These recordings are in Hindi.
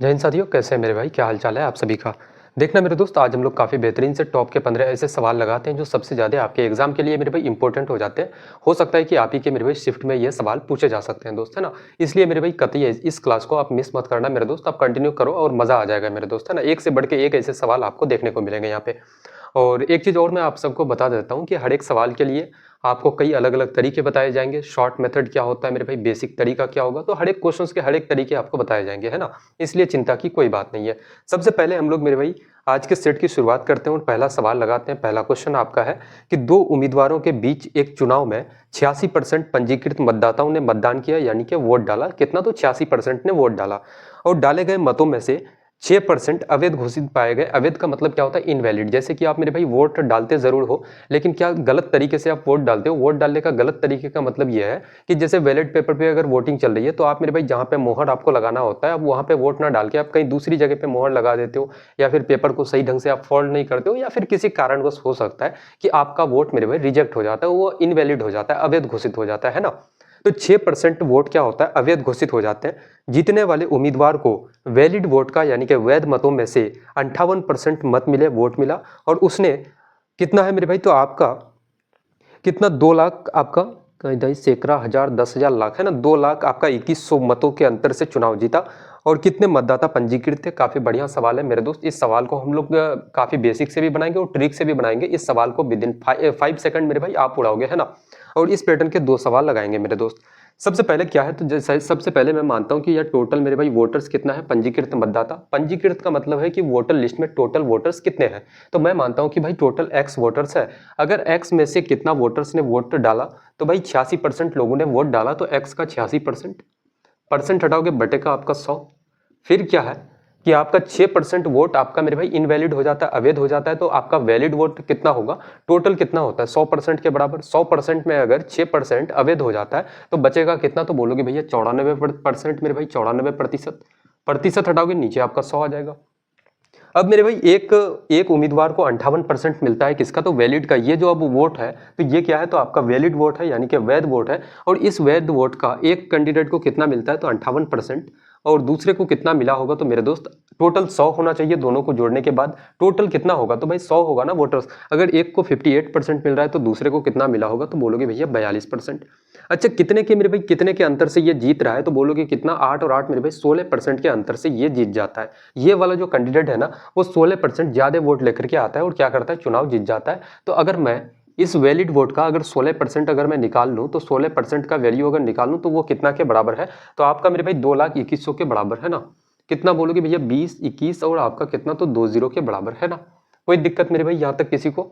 जय हिंद साथियों, कैसे हैं मेरे भाई? क्या हाल चाल है आप सभी का? देखना मेरे दोस्त, आज हम लोग काफ़ी बेहतरीन से टॉप के 15 ऐसे सवाल लगाते हैं जो सबसे ज़्यादा आपके एग्जाम के लिए मेरे भाई इंपॉर्टेंट हो जाते हैं। हो सकता है कि आप ही के मेरे भाई शिफ्ट में ये सवाल पूछे जा सकते हैं दोस्त, है ना? इसलिए मेरे भाई कतई इस क्लास को आप मिस मत करना मेरे दोस्त, आप कंटिन्यू करो और मज़ा आ जाएगा मेरे दोस्त, है ना? एक से बढ़ के एक ऐसे सवाल आपको देखने को मिलेंगे यहाँ पे। और एक चीज़ और मैं आप सबको बता देता हूँ कि हर एक सवाल के लिए आपको कई अलग-अलग तरीके बताए जाएँगे। शॉर्ट मेथड क्या होता है मेरे भाई, बेसिक तरीका क्या होगा, तो हर एक क्वेश्चंस के हर एक तरीके आपको बताए जाएँगे, है ना? इसलिए चिंता की कोई बात नहीं है। सबसे पहले हम लोग मेरे भाई आज के सेट की शुरुआत करते हैं और पहला सवाल लगाते हैं। पहला क्वेश्चन आपका है कि 2 उम्मीदवारों के बीच एक चुनाव में 86% पंजीकृत मतदाताओं ने मतदान किया, यानी कि वोट डाला। कितना? तो 86% ने वोट डाला और डाले गए मतों में से 6% अवैध घोषित पाए गए। अवैध का मतलब क्या होता है? इनवैलिड। जैसे कि आप मेरे भाई वोट डालते ज़रूर हो, लेकिन क्या गलत तरीके से आप वोट डालते हो। वोट डालने का गलत तरीके का मतलब ये है कि जैसे बैलेट पेपर पे अगर वोटिंग चल रही है तो आप मेरे भाई जहाँ पे मोहर आपको लगाना होता है, आप वहाँ पे वोट ना डाल के आप कहीं दूसरी जगह पे मोहर लगा देते हो, या फिर पेपर को सही ढंग से आप फोल्ड नहीं करते हो, या फिर किसी कारणवश हो सकता है कि आपका वोट मेरे भाई रिजेक्ट हो जाता है, वो इनवैलिड हो जाता है, अवैध घोषित हो जाता है ना? तो 6% वोट क्या होता है? अवैध घोषित हो जाते हैं। जीतने वाले उम्मीदवार को वैलिड वोट का, यानी कि वैध मतों में से 58% मत मिले, वोट मिला, और उसने कितना है मेरे भाई? तो आपका कितना? 2 लाख आपका कहीं सैकड़ा हजार 10,000 लाख, है ना? 2 लाख आपका 2100 मतों के अंतर से चुनाव जीता। और कितने मतदाता पंजीकृत थे? काफी बढ़िया सवाल है मेरे दोस्त। इस सवाल को हम लोग काफी बेसिक से भी बनाएंगे और ट्रिक से भी बनाएंगे। इस सवाल को विद इन 5 सेकंड मेरे भाई आप उड़ाओगे, है ना? और इस पैटर्न के 2 सवाल लगाएंगे मेरे दोस्त। सबसे पहले क्या है, तो जैसे सबसे पहले मैं मानता हूं कि यह टोटल मेरे भाई वोटर्स कितना है? पंजीकृत मतदाता। पंजीकृत का मतलब है कि वोटर लिस्ट में टोटल वोटर्स कितने हैं। तो मैं मानता हूं कि भाई टोटल एक्स वोटर्स है। अगर एक्स में से कितना वोटर्स ने वोट डाला, तो भाई 86% लोगों ने वोट डाला, तो एक्स का 86%, परसेंट हटाओगे बटे का आपका 100। फिर क्या है कि आपका 6% वोट आपका मेरे भाई इनवैलिड हो जाता है, अवैध हो जाता है, तो आपका वैलिड वोट कितना होगा? टोटल कितना होता है? 100% के बराबर। 100% में अगर 6% अवैध हो जाता है तो बचेगा कितना? तो बोलोगे भैया 94% मेरे भाई, 94%। प्रतिशत हटाओगे, नीचे आपका 100 आ जाएगा। अब मेरे भाई एक एक उम्मीदवार को 58% मिलता है, किसका? तो वैलिड का। ये जो अब वोट है, तो ये क्या है? तो आपका वैलिड वोट है, यानी कि वैध वोट है। और इस वैध वोट का एक कैंडिडेट को कितना मिलता है? तो 58%। और दूसरे को कितना मिला होगा? तो मेरे दोस्त टोटल 100 होना चाहिए दोनों को जोड़ने के बाद। टोटल कितना होगा? तो भाई 100 होगा ना वोटर्स। अगर एक को 58% मिल रहा है तो दूसरे को कितना मिला होगा? तो बोलोगे भैया 42%। अच्छा, कितने के मेरे भाई, कितने के अंतर से ये जीत रहा है? तो बोलोगे कितना? 8 और 8 मेरे भाई 16% के अंतर से ये जीत जाता है। ये वाला जो कैंडिडेट है ना, वो 16% ज्यादा वोट लेकर के आता है और क्या करता है? चुनाव जीत जाता है। तो अगर मैं इस वैलिड वोट का अगर 16% अगर मैं निकाल लूं, तो 16% का वैल्यू अगर निकाल लूं तो वो कितना के बराबर है? तो आपका मेरे भाई 2,21,000 के बराबर, है ना? कितना बोलोगे भैया? 20, 21 और आपका कितना? तो 20 के बराबर, है ना? कोई दिक्कत मेरे भाई यहां तक किसी को?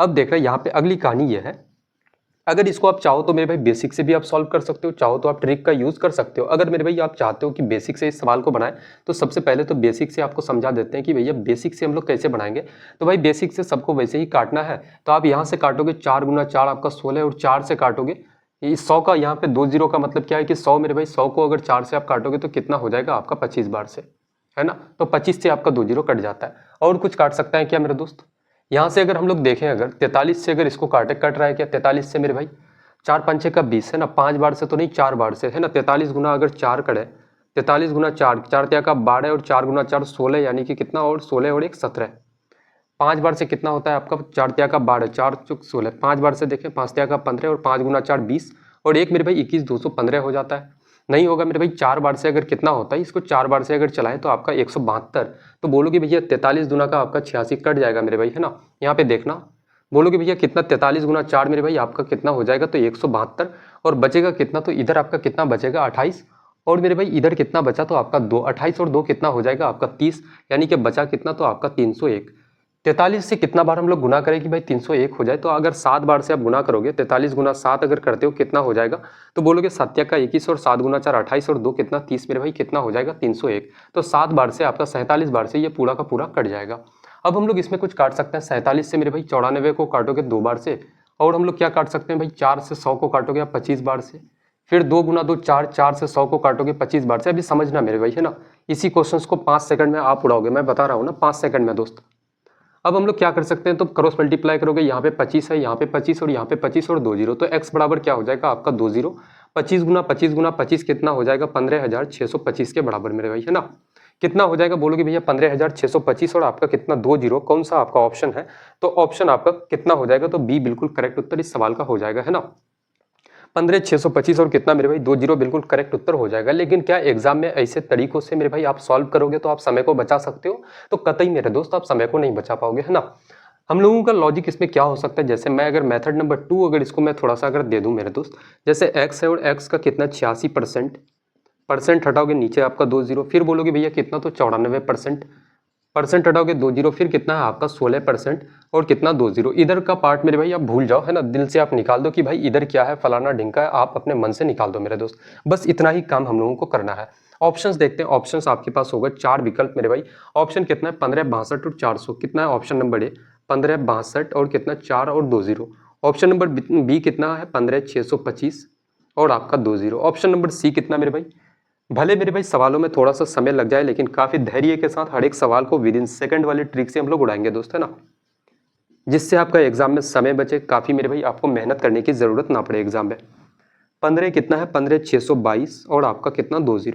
अब देख रहे हैं यहाँ पे अगली कहानी ये है। अगर इसको आप चाहो तो मेरे भाई बेसिक से भी आप सॉल्व कर सकते हो, चाहो तो आप ट्रिक का यूज कर सकते हो। अगर मेरे भाई आप चाहते हो कि बेसिक से इस सवाल को बनाएं, तो सबसे पहले तो बेसिक से आपको समझा देते हैं कि भैया बेसिक से हम लोग कैसे बनाएंगे। तो भाई बेसिक से सबको वैसे ही काटना है। तो आप यहाँ से काटोगे, 4 गुना 4 आपका 16, और 4 से काटोगे इस 100 का। यहाँ पे 2 जीरो का मतलब क्या है कि 100 मेरे भाई, 100 को अगर 4 से आप काटोगे तो कितना हो जाएगा आपका? 25 बार से, है ना? तो 25 से आपका 2 जीरो कट जाता है। और कुछ काट सकता है क्या मेरे दोस्त? यहाँ से अगर हम लोग देखें, अगर 43 से अगर इसको काटे, कट रहा है क्या 43 से मेरे भाई? 4 पंचे का 20, है ना? 5 बार से तो नहीं, 4 बार से, है ना? 43 गुना अगर 4 करे, 43 गुना 4, 4 त्या का 12 और 4 गुना 4 16, यानी कि कितना? और 16 और 1 17। 5 बार से कितना होता है आपका? 4 त्या का 12, 4 चुक 16। 5 बार से देखें, 5 त्या का 15 और 5 गुना 4 20, और एक मेरे भाई 21, 215 हो जाता है। नहीं होगा मेरे भाई। 4 बार से अगर कितना होता है? इसको 4 बार से अगर चलाएं तो आपका 172। तो बोलोगे भैया 43 गुना का आपका 86 कट जाएगा मेरे भाई, है ना? यहाँ पे देखना, बोलोगे भैया कितना? 43 गुना 4 मेरे भाई आपका कितना हो जाएगा? तो 172। और बचेगा कितना? तो इधर आपका कितना बचेगा? 28। और मेरे भाई इधर कितना बचा? तो आपका 2। 28 और 2 कितना हो जाएगा आपका? 30। यानी कि बचा कितना? तो आपका 301। 43 से कितना बार हम लोग गुना करें कि भाई 301 हो जाए? तो अगर 7 बार से आप गुना करोगे, 43 गुना 7 अगर करते हो, कितना हो जाएगा? तो बोलोगे 7 का 21 और 7 गुना 4 28 और 2 कितना? 30 मेरे भाई, कितना हो जाएगा? 301। तो 7 बार से आपका 47 बार से ये पूरा का पूरा कट जाएगा। अब हम लोग इसमें कुछ काट सकते हैं। 47 से मेरे भाई 94 को काटोगे 2 बार से, और हम लोग क्या काट सकते हैं भाई? 4 से 100 को काटोगे आप 25 बार से। फिर 2 गुना 2 4, 4 से 100 को काटोगे 25 बार से। अभी समझना मेरे भाई, है ना? इसी क्वेश्चन को 5 सेकंड में आप उड़ाओगे, मैं बता रहा हूँ ना, 5 सेकंड में दोस्त। अब हम लोग क्या कर सकते हैं? तो क्रॉस मल्टीप्लाई करोगे, यहाँ पे 25 है, यहाँ पे 25 और यहाँ पे 25 और 2 जीरो, तो x बराबर क्या हो जाएगा आपका? 2 जीरो। 25 गुना 25 गुना 25 कितना हो जाएगा? 15,625 के बराबर मेरे भाई, है ना? कितना हो जाएगा बोलोगे भैया 15,625 और आपका कितना 20, कौन सा आपका ऑप्शन है? तो ऑप्शन आपका कितना हो जाएगा? तो बी बिल्कुल करेक्ट उत्तर इस सवाल का हो जाएगा, है ना। 15,625 और कितना मेरे भाई 20 बिल्कुल करेक्ट उत्तर हो जाएगा। लेकिन क्या एग्जाम में ऐसे तरीकों से मेरे भाई आप सॉल्व करोगे तो आप समय को बचा सकते हो? तो कतई मेरे दोस्त आप समय को नहीं बचा पाओगे, है ना। हम लोगों का लॉजिक इसमें क्या हो सकता है, जैसे मैं अगर मेथड नंबर 2 अगर इसको मैं थोड़ा सा अगर दे दूं मेरे दोस्त, जैसे x है और x का कितना 86%, परसेंट हटाओगे नीचे आपका 20, फिर बोलोगे भैया कितना, तो 94%, परसेंट हटाओगे 20, फिर कितना है आपका 16% और कितना 20। इधर का पार्ट मेरे भाई आप भूल जाओ, है ना, दिल से आप निकाल दो कि भाई इधर क्या है, फलाना ढिंका है, आप अपने मन से निकाल दो मेरे दोस्त। बस इतना ही काम हम लोगों को करना है। ऑप्शंस देखते हैं, ऑप्शंस आपके पास होगा 4 विकल्प मेरे भाई। ऑप्शन कितना है 1562 और 400, कितना है ऑप्शन नंबर ए 1562 और कितना 4 और 20। ऑप्शन नंबर बी कितना है 15,625 और आपका 20। ऑप्शन नंबर सी कितना मेरे भाई, भले मेरे भाई सवालों में थोड़ा सा समय लग जाए लेकिन काफी धैर्य के साथ हर एक सवाल को विद इन सेकंड वाली ट्रिक से हम लोग उड़ाएंगे दोस्त, है ना, जिससे आपका एग्जाम में समय बचे, काफी मेरे भाई आपको मेहनत करने की जरूरत ना पड़े एग्जाम में। 15 कितना है 15,622 और आपका कितना 20।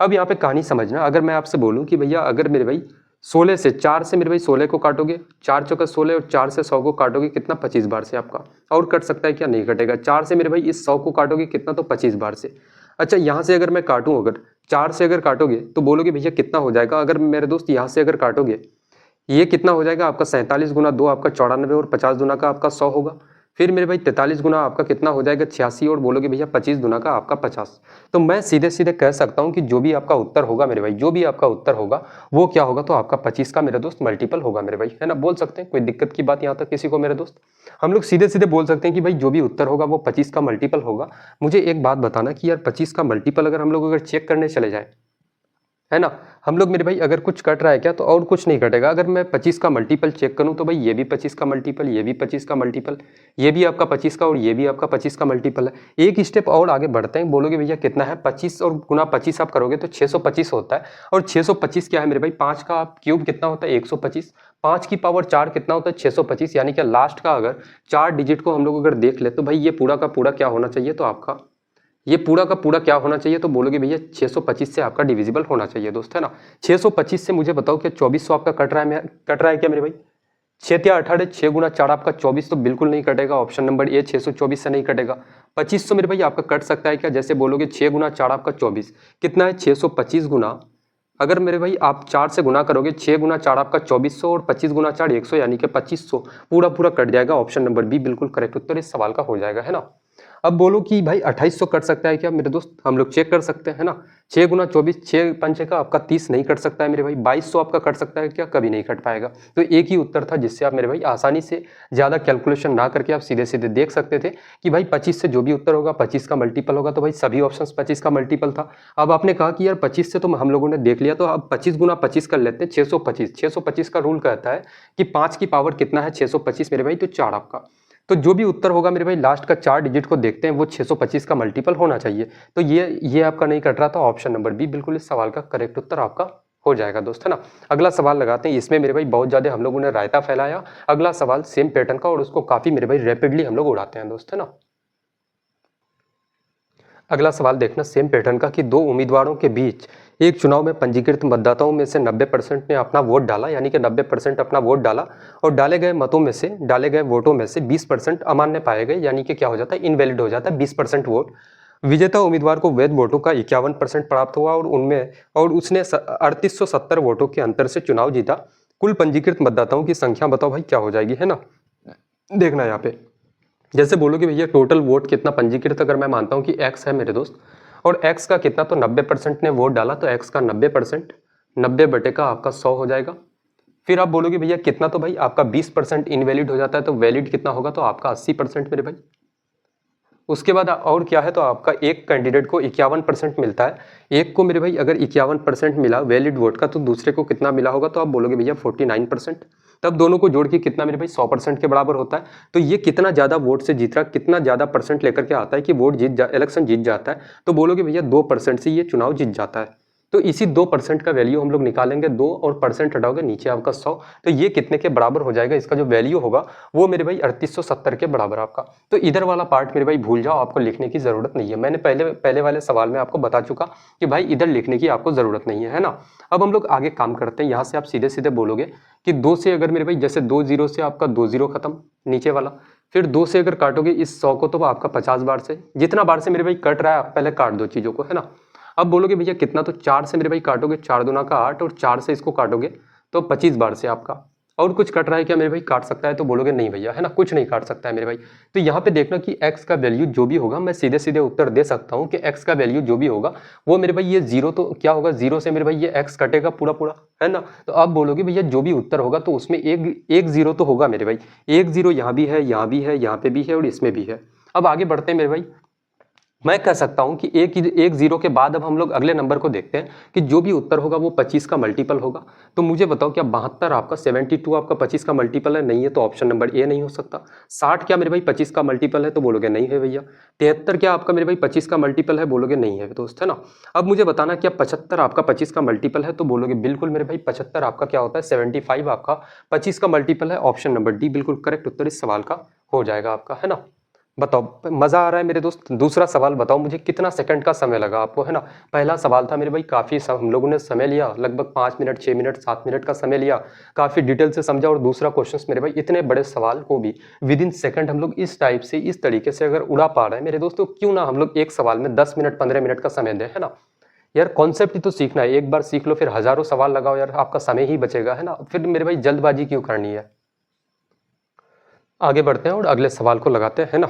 अब यहाँ पे कहानी समझना, अगर मैं आपसे बोलूं कि भैया अगर मेरे भाई 16 से 4 से मेरे भाई 16 को काटोगे, 4 चौका 16 और 4 से 100 को काटोगे कितना 25 बार से आपका, और कट सकता है क्या, नहीं कटेगा। 4 से मेरे भाई इस 100 को काटोगे कितना, तो 25 बार से। अच्छा यहाँ से अगर मैं काटूं, अगर 4 से अगर काटोगे तो बोलोगे भैया कितना हो जाएगा, अगर मेरे दोस्त यहाँ से अगर काटोगे ये कितना हो जाएगा आपका 47 गुना 2 आपका 94 और 50 गुना का आपका 100 होगा। फिर मेरे भाई 43 गुना आपका कितना हो जाएगा 86 और बोलोगे भैया 25 गुना का आपका 50। तो मैं सीधे सीधे कह सकता हूं कि जो भी आपका उत्तर होगा मेरे भाई, जो भी आपका उत्तर होगा वो क्या होगा, तो आपका 25 का मेरे दोस्त मल्टीपल होगा मेरे भाई, है ना। बोल सकते हैं, कोई दिक्कत की बात यहाँ तक किसी को मेरे दोस्त, हम लोग सीधे सीधे बोल सकते हैं कि भाई जो भी उत्तर होगा वो 25 का मल्टीपल होगा। मुझे एक बात बताना कि यार 25 का मल्टीपल अगर हम लोग अगर चेक करने चले जाए, है ना, हम लोग मेरे भाई अगर कुछ कट रहा है क्या, तो और कुछ नहीं कटेगा। अगर मैं 25 का मल्टीपल चेक करूं तो भाई ये भी 25 का मल्टीपल, ये भी 25 का मल्टीपल, ये भी आपका 25 का और ये भी आपका 25 का मल्टीपल है। एक स्टेप और आगे बढ़ते हैं, बोलोगे भैया कितना है 25 और गुना 25 आप करोगे तो 625 होता है। और 625 क्या है मेरे भाई, 5 का आप क्यूब कितना होता है 125, 5 की पावर 4 कितना होता है 625, यानी कि लास्ट का अगर 4 डिजिट को हम लोग अगर देख ले तो भाई ये पूरा का पूरा क्या होना चाहिए, तो आपका ये पूरा का पूरा क्या होना चाहिए, तो बोलोगे भैया 625 से आपका डिविजिबल होना चाहिए दोस्त, है ना। 625 से मुझे बताओ क्या 2400 आपका कट रहा है, कट रहा है क्या मेरे भाई, 6 या 18 6 गुना 4 आपका 24, तो बिल्कुल नहीं कटेगा। ऑप्शन नंबर ए 624 से नहीं कटेगा। 2500 मेरे भाई आपका कट सकता है क्या, जैसे बोलोगे 6 गुना 4 आपका 24, कितना है 625 गुना, अगर मेरे भाई आप 4 से गुना करोगे 6 गुना 4 आपका 2400 और 25 गुना 4 100, यानी कि 2500 पूरा पूरा कट जाएगा। ऑप्शन नंबर बी बिल्कुल करेक्ट उत्तर इस सवाल का हो जाएगा, है ना। अब बोलो कि भाई 2800 कट सकता है क्या मेरे दोस्त, हम लोग चेक कर सकते हैं, है ना। 6 गुना 24 6 पंचे का आपका 30 नहीं कट सकता है मेरे भाई। 2200 आपका कट सकता है क्या, कभी नहीं कट पाएगा। तो एक ही उत्तर था जिससे आप मेरे भाई आसानी से ज़्यादा कैलकुलेशन ना करके आप सीधे सीधे देख सकते थे कि भाई 25 से जो भी उत्तर होगा 25 का मल्टीपल होगा। तो भाई सभी ऑप्शन 25 का मल्टीपल था। अब आपने कहा कि यार 25 से तो हम लोगों ने देख लिया, तो अब 25 गुना 25 कर लेते हैं 625। 625 का रूल कहता है कि 5 की पावर कितना है 625 मेरे भाई, तो 4 आपका। तो जो भी उत्तर होगा मेरे भाई लास्ट का 4 डिजिट को देखते हैं वो 625 का मल्टीपल होना चाहिए। तो ये आपका नहीं कट रहा था। ऑप्शन नंबर बी बिल्कुल इस सवाल का करेक्ट उत्तर आपका हो जाएगा दोस्त, है ना। अगला सवाल लगाते हैं, इसमें मेरे भाई बहुत ज्यादा हम लोगों ने रायता फैलाया। अगला सवाल सेम पैटर्न का और उसको काफी मेरे भाई रैपिडली हम लोग उड़ाते हैं दोस्त, है ना। अगला सवाल देखना सेम पैटर्न का कि दो उम्मीदवारों के बीच एक चुनाव में पंजीकृत मतदाताओं में से 90% ने अपना वोट डाला, यानी कि 90% अपना वोट डाला, और डाले गए मतों में से डाले गए वोटों में से 20% अमान्य पाए गए, यानी कि क्या हो जाता है, इनवैलिड हो जाता है 20% वोट। विजेता उम्मीदवार को वैध वोटों का 51% प्राप्त हुआ और उसने 3870 वोटों के अंतर से चुनाव जीता। कुल पंजीकृत मतदाताओं की संख्या बताओ भाई क्या हो जाएगी, है ना। देखना यहाँ पे जैसे बोलोगे भैया टोटल वोट कितना पंजीकृत, अगर मैं मानता हूं कि x है मेरे दोस्त और x का कितना, तो 90% ने वोट डाला, तो x का 90%, 90 बटे का आपका 100 हो जाएगा। फिर आप बोलोगे भैया कितना, तो भाई आपका 20% इनवैलिड हो जाता है, तो वैलिड कितना होगा, तो आपका 80% मेरे भाई। उसके बाद और क्या है, तो आपका एक कैंडिडेट को 51% मिलता है। एक को मेरे भाई अगर 51% मिला वैलिड वोट का, तो दूसरे को कितना मिला होगा, तो आप बोलोगे भैया 49%। तब दोनों को जोड़ के कितना मेरे भाई 100% के बराबर होता है। तो ये कितना ज्यादा वोट से जीत रहा, कितना ज्यादा परसेंट लेकर के आता है कि वोट इलेक्शन जीत जाता है, तो बोलोगे भैया 2% से ये चुनाव जीत जाता है। तो इसी 2% का वैल्यू हम लोग निकालेंगे, 2 और परसेंट हटाओगे नीचे आपका 100, तो ये कितने के बराबर हो जाएगा, इसका जो वैल्यू होगा वो मेरे भाई 3870 के बराबर आपका। तो इधर वाला पार्ट मेरे भाई भूल जाओ, आपको लिखने की जरूरत नहीं है। मैंने पहले वाले सवाल में आपको बता चुका कि भाई इधर लिखने की आपको जरूरत नहीं है ना। अब हम लोग आगे काम करते हैं। यहाँ से आप सीधे सीधे बोलोगे कि 2 से अगर मेरे भाई जैसे 2 जीरो से आपका 2 जीरो खत्म नीचे वाला, फिर 2 से अगर काटोगे इस 100 को तो आपका 50 बार से, जितना बार से मेरे भाई कट रहा है आप पहले काट दो चीजों को, है ना। अब बोलोगे भैया कितना, तो 4 से मेरे भाई काटोगे, 4 दूना का 8 और 4 से इसको काटोगे तो 25 बार से आपका। और कुछ कट रहा है क्या मेरे भाई, काट सकता है, तो बोलोगे नहीं भैया, है ना, कुछ नहीं काट सकता है मेरे भाई। तो यहाँ पे देखना कि x का वैल्यू जो भी होगा, मैं सीधे सीधे उत्तर दे सकता हूँ कि x का वैल्यू जो भी होगा वो मेरे भाई ये जीरो, तो क्या होगा, जीरो से मेरे भाई ये x कटेगा पूरा पूरा, है ना। तो आप बोलोगे भैया जो भी उत्तर होगा तो उसमें एक जीरो तो होगा मेरे भाई, एक जीरो यहाँ भी है, यहाँ भी है, यहाँ पे भी है और इसमें भी है। अब आगे बढ़ते हैं मेरे भाई। मैं कह सकता हूं कि एक जीरो के बाद अब हम लोग अगले नंबर को देखते हैं कि जो भी उत्तर होगा वो 25 का मल्टीपल होगा। तो मुझे बताओ क्या 72 आपका 72 आपका 25 का मल्टीपल है, नहीं है, तो ऑप्शन नंबर ए नहीं हो सकता। 60 क्या मेरे भाई 25 का मल्टीपल है, तो बोलोगे नहीं है भैया। 73 क्या आपका मेरे भाई 25 का मल्टीपल है, बोलोगे नहीं है दोस्त, है ना। अब मुझे बताना क्या 75 आपका 25 का मल्टीपल है, तो बोलोगे बिल्कुल मेरे भाई 75 आपका क्या होता है 75 आपका 25 का मल्टीपल है। ऑप्शन नंबर डी बिल्कुल करेक्ट उत्तर इस सवाल का हो जाएगा आपका, है ना। बताओ, मजा आ रहा है मेरे दोस्त। दूसरा सवाल बताओ मुझे कितना सेकंड का समय लगा आपको, है ना। पहला सवाल था मेरे भाई काफी हम लोगों ने समय लिया, लगभग 5 मिनट 6 मिनट 7 मिनट का समय लिया, काफी डिटेल से समझा। और दूसरा क्वेश्चन मेरे भाई इतने बड़े सवाल को भी विद इन सेकंड हम लोग इस टाइप से इस तरीके से अगर उड़ा पा रहे हैं मेरे दोस्तों, क्यों ना हम लोग एक सवाल में 10 मिनट 15 मिनट का समय दें, है ना। यार कॉन्सेप्ट ही तो सीखना है, एक बार सीख लो फिर हजारों सवाल लगाओ यार, आपका समय ही बचेगा, है ना। फिर मेरे भाई जल्दबाजी क्यों करनी है। आगे बढ़ते हैं और अगले सवाल को लगाते हैं, है ना।